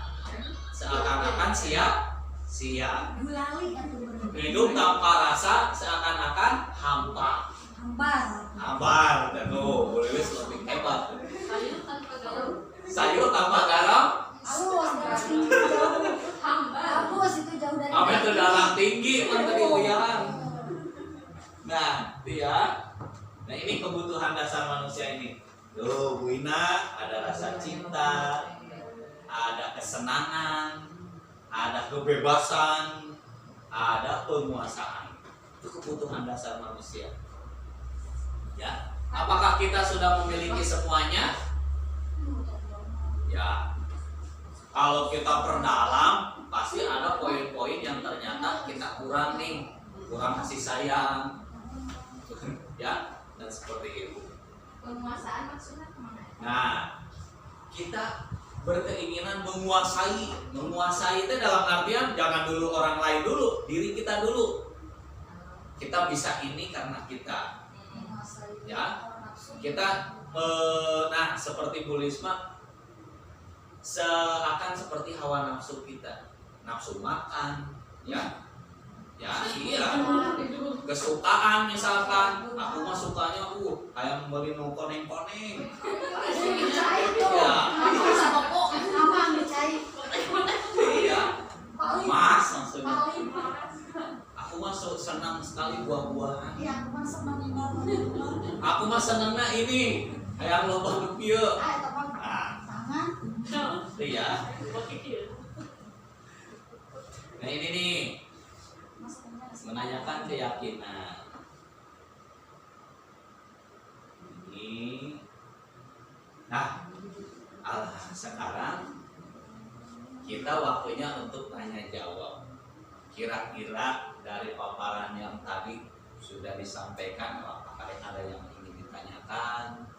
seakan-akan sia-sia. Gulali atau bener. Hidup tanpa rasa seakan-akan hampa. Hambar. Hambar, tuh, boleh wis lebih hebat. Sayur tanpa garam. Sayur tanpa garam, Halus, darah tinggi jauh. Halus itu jauh dari. apa itu darah tinggi menteri uyaran. Nah, dia. Nah ini kebutuhan dasar manusia ini. Tuh, Bu Ina, ada rasa cinta, ada kesenangan, ada kebebasan, ada penguasaan. Itu kebutuhan dasar manusia. Ya, apakah kita sudah memiliki semuanya? Ya, kalau kita perdalam, pasti ada poin-poin yang ternyata kita kurang nih, kurang kasih sayang, ya, dan seperti itu. Penguasaan maksudnya kemana? Nah, kita berkeinginan menguasai. Menguasai itu dalam artian jangan dulu orang lain dulu, diri kita dulu. Kita bisa ini karena kita, ya. Kita, nah seperti Bu Lisma, seakan seperti hawa nafsu kita, nafsu makan, ya. Ya iya, kesukaan misalkan, aku mah sukanya kayak beli nu koneng-koneng. Cair tuh. Ya. Apa cair? Iya, mas maksudnya. Paling. Aku mah senang sekali buah-buahan. Iya, aku mah senang Aku mah senangnya ini, kayak lobang rupiah. Ah, itu kan Nah, tangan. iya. Nah ini nih, menanyakan keyakinan. Ini, nah, sekarang kita waktunya untuk tanya jawab. Kira-kira dari paparan yang tadi sudah disampaikan, apakah ada yang ingin ditanyakan?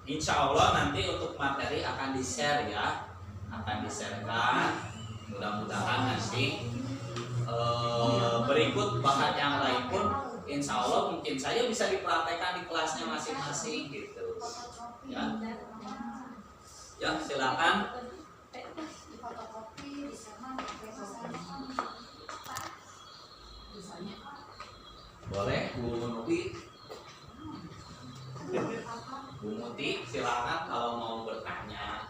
Insya Allah nanti untuk materi akan di-share ya, akan di-sharekan. Mudah-mudahan nanti berikut bahan yang lain pun insya Allah mungkin saya bisa dipraktekkan di kelasnya masing-masing gitu. Ya, ya silakan. Fotokopi di sana, Boleh Bu Nuti, Bu Muti silakan kalau mau bertanya.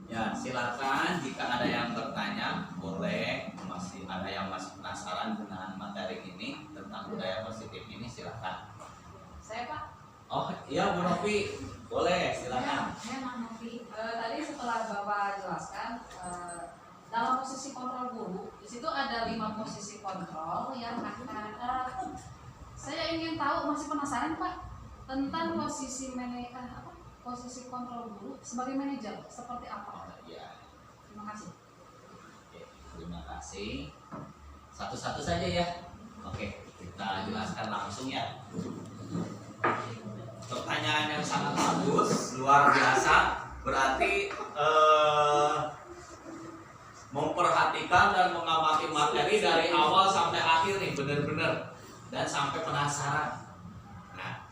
Ya, silakan jika ada yang bertanya, boleh. Masih ada yang masih penasaran dengan materi ini tentang budaya positif ini, silakan. Saya Pak, Oh, iya Bu Novi, boleh, silakan. tadi setelah Bapak jelaskan dalam posisi kontrol guru, di situ ada 5 posisi kontrol yang akan saya ingin tahu, masih penasaran Pak tentang posisi posisi kontrol guru sebagai manajer seperti apa? Ya, Terima kasih. oke, terima kasih. Satu-satu saja ya. Oke, kita jelaskan langsung ya. Pertanyaan yang sangat bagus, luar biasa. Berarti memperhatikan dan mengamati materi dari awal sampai akhir nih, benar-benar, dan sampai penasaran. Nah,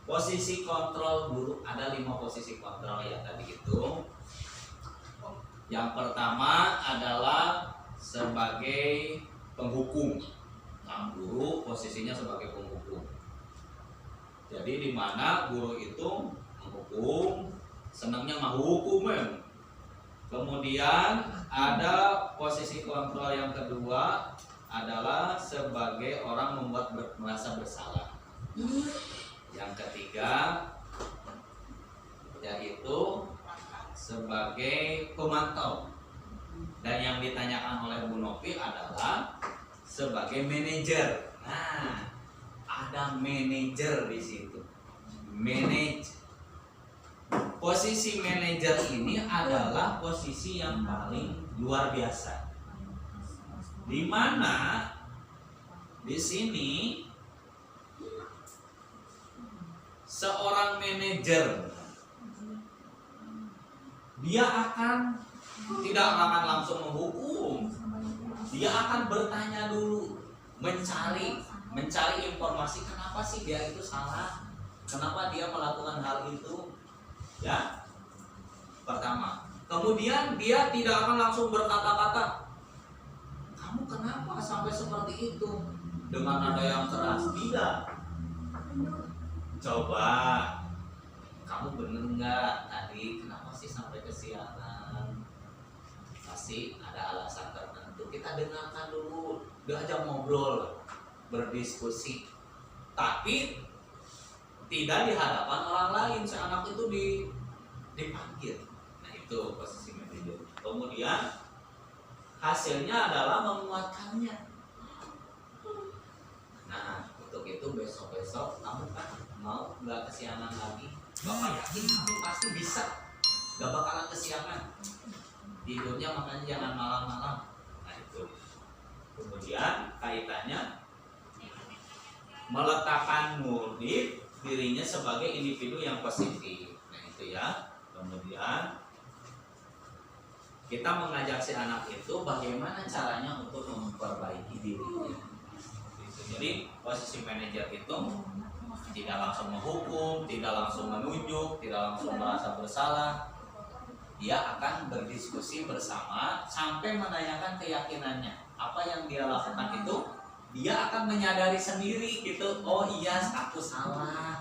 posisi kontrol guru ada 5 posisi kontrol ya tadi itu. Yang pertama adalah sebagai penghukum. Nah, guru posisinya sebagai penghukum. Jadi di mana guru itu menghukum, senangnya mah hukum ya. Kemudian ada posisi kontrol yang kedua adalah sebagai orang membuat merasa bersalah. Yang ketiga yaitu sebagai pemantau. Dan yang ditanyakan oleh Bu Novi adalah sebagai manajer. Nah, ada manajer di situ. Manage. Posisi manajer ini adalah posisi yang paling luar biasa. Di mana di sini seorang manajer dia akan tidak akan langsung menghukum. Dia akan bertanya dulu, mencari informasi kenapa sih dia itu salah. Kenapa dia melakukan hal itu? Ya, pertama. Kemudian dia tidak akan langsung berkata-kata, kamu kenapa sampai seperti itu? Dengan nada yang keras. Tidak. Coba, kamu bener nggak tadi kenapa sih sampai kesiangan? Pasti ada alasan tertentu. Kita dengarkan dulu, diajak ngobrol, berdiskusi. Tapi tidak di hadapan orang lain. Si anak itu dipanggil. Nah itu posisi manajer. Kemudian hasilnya adalah menguatkannya. Nah untuk itu besok-besok kamu kan mau nggak kesiangan lagi. Bapak yakin kamu pasti bisa, nggak bakalan kesiangan. Tidurnya makanya jangan malam-malam. Nah itu. Kemudian kaitannya meletakkan murid dirinya sebagai individu yang positif. Nah itu ya. Kemudian kita mengajak si anak itu bagaimana caranya untuk memperbaiki dirinya. Jadi posisi manajer itu tidak langsung menghukum, tidak langsung menunjuk, tidak langsung merasa bersalah. Dia akan berdiskusi bersama sampai menanyakan keyakinannya. Apa yang dia lakukan itu dia akan menyadari sendiri gitu. Oh iya, aku salah.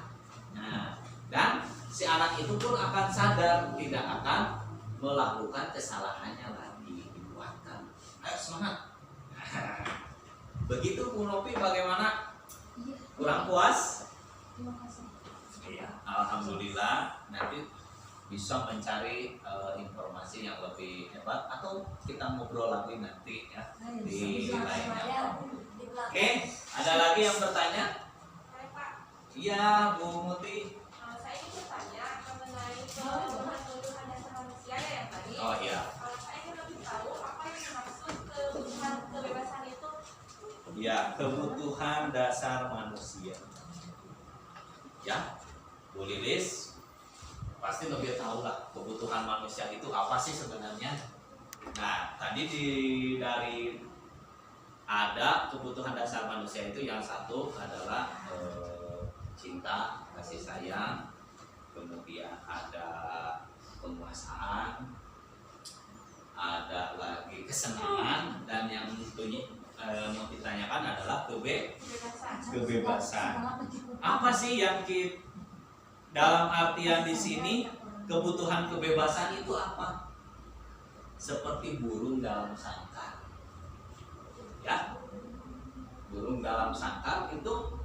Nah, dan si anak itu pun akan sadar, tidak akan melakukan kesalahannya lagi. Dikuatkan. Ayo semangat. Begitu Bu Nopi, bagaimana? Kurang puas? Terima kasih. Iya, alhamdulillah. Nanti bisa mencari informasi yang lebih hebat atau kita ngobrol lagi nanti ya di lainnya. Oke, ada lagi yang bertanya? Iya, Bu Muti. Saya ingin bertanya mengenai kebutuhan dasar manusia ya yang tadi. Oh iya. Saya ingin lebih tahu apa yang dimaksud kebutuhan kebebasan itu. Ya, kebutuhan dasar manusia. Ya, Bu Lilis pasti lebih tahu lah kebutuhan manusia itu apa sih sebenarnya. Nah, tadi dari ada kebutuhan dasar manusia itu yang satu adalah cinta, kasih sayang, kemudian ada penguasaan, ada lagi kesenangan, dan yang mau ditanyakan adalah kebebasan. Apa sih yang dalam artian di sini kebutuhan kebebasan itu apa? Seperti burung dalam sangkar. Ya, burung dalam sangkar itu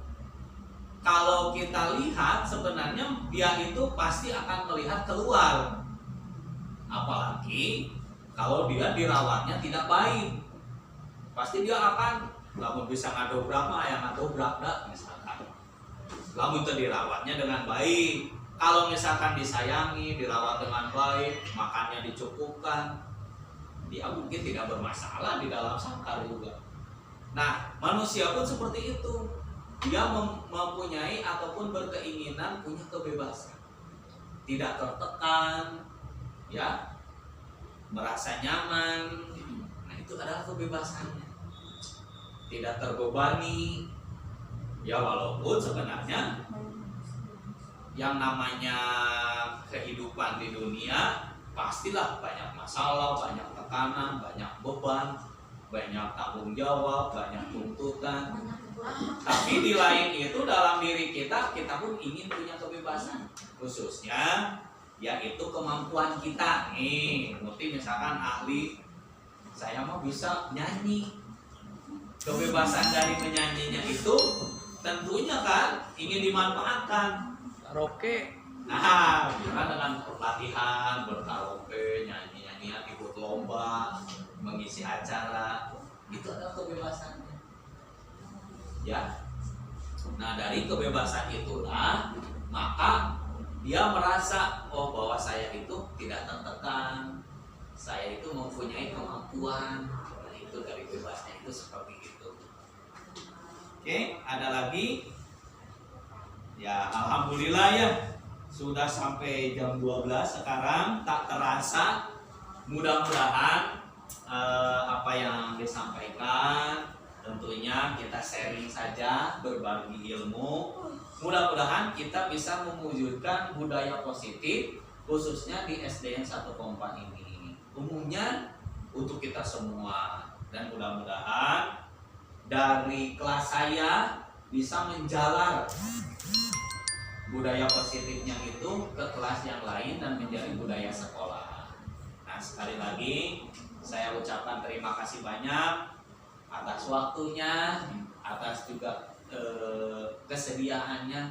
kalau kita lihat sebenarnya dia itu pasti akan melihat keluar. Apalagi kalau dia dirawatnya tidak baik, pasti dia akan lamun bisa ngadobrak mah yang ngadobrak dah misalkan. Lamun itu dirawatnya dengan baik, kalau misalkan disayangi, dirawat dengan baik, makannya dicukupkan, dia mungkin tidak bermasalah di dalam sangkar juga. Nah, manusia pun seperti itu. Dia mempunyai ataupun berkeinginan punya kebebasan, tidak tertekan, ya, merasa nyaman. Nah, itu adalah kebebasannya. Tidak terbebani. Ya, walaupun sebenarnya yang namanya kehidupan di dunia pastilah banyak masalah, banyak tekanan, banyak beban, banyak tanggung jawab, banyak tuntutan. Tapi di lain itu dalam diri kita pun ingin punya kebebasan, khususnya yaitu kemampuan kita. Nih, Muti misalkan ahli, saya mau bisa nyanyi. Kebebasan dari menyanyinya itu tentunya kan ingin dimanfaatkan. Karaoke. Nah, kita dengan latihan, berkaraoke, nyanyi-nyanyian, ikut lomba, mengisi acara, itu adalah kebebasannya. Ya. Nah, dari kebebasan itulah maka dia merasa oh bahwa saya itu tidak tertekan, saya itu mempunyai kemampuan. Nah, itu dari bebasnya itu seperti itu. Oke, ada lagi? Ya, alhamdulillah ya. Sudah sampai jam 12 sekarang, tak terasa. Mudah-mudahan apa yang disampaikan tentunya kita sharing saja, berbagi ilmu. Mudah-mudahan kita bisa mewujudkan budaya positif khususnya di SDN 1 Kompa ini. Umumnya untuk kita semua, dan mudah-mudahan dari kelas saya bisa menjalar budaya positifnya itu ke kelas yang lain dan menjadi budaya sekolah. Nah, sekali lagi saya ucapkan terima kasih banyak atas waktunya, atas juga kesediaannya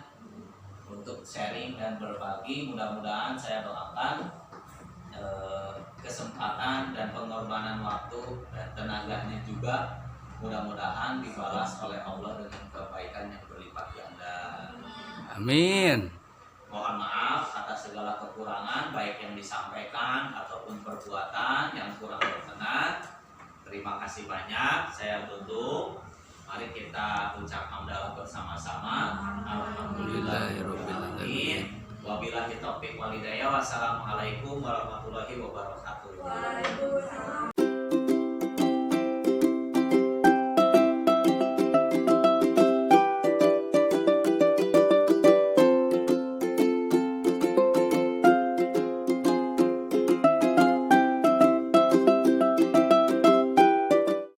untuk sharing dan berbagi. Mudah-mudahan saya doakan kesempatan dan pengorbanan waktu dan tenaganya juga mudah-mudahan dibalas oleh Allah dengan kebaikan yang berlipat ganda. Amin. Mohon maaf atas segala kekurangan baik yang disampaikan ataupun perbuatan yang kurang berkenan. Terima kasih banyak. Saya tutup. Mari kita ucap hamdalah bersama-sama. Alhamdulillahirobbilalamin. Wabillahi taufiq wal hidayah. Wassalamualaikum warahmatullahi wabarakatuh. Waalaikumsalam.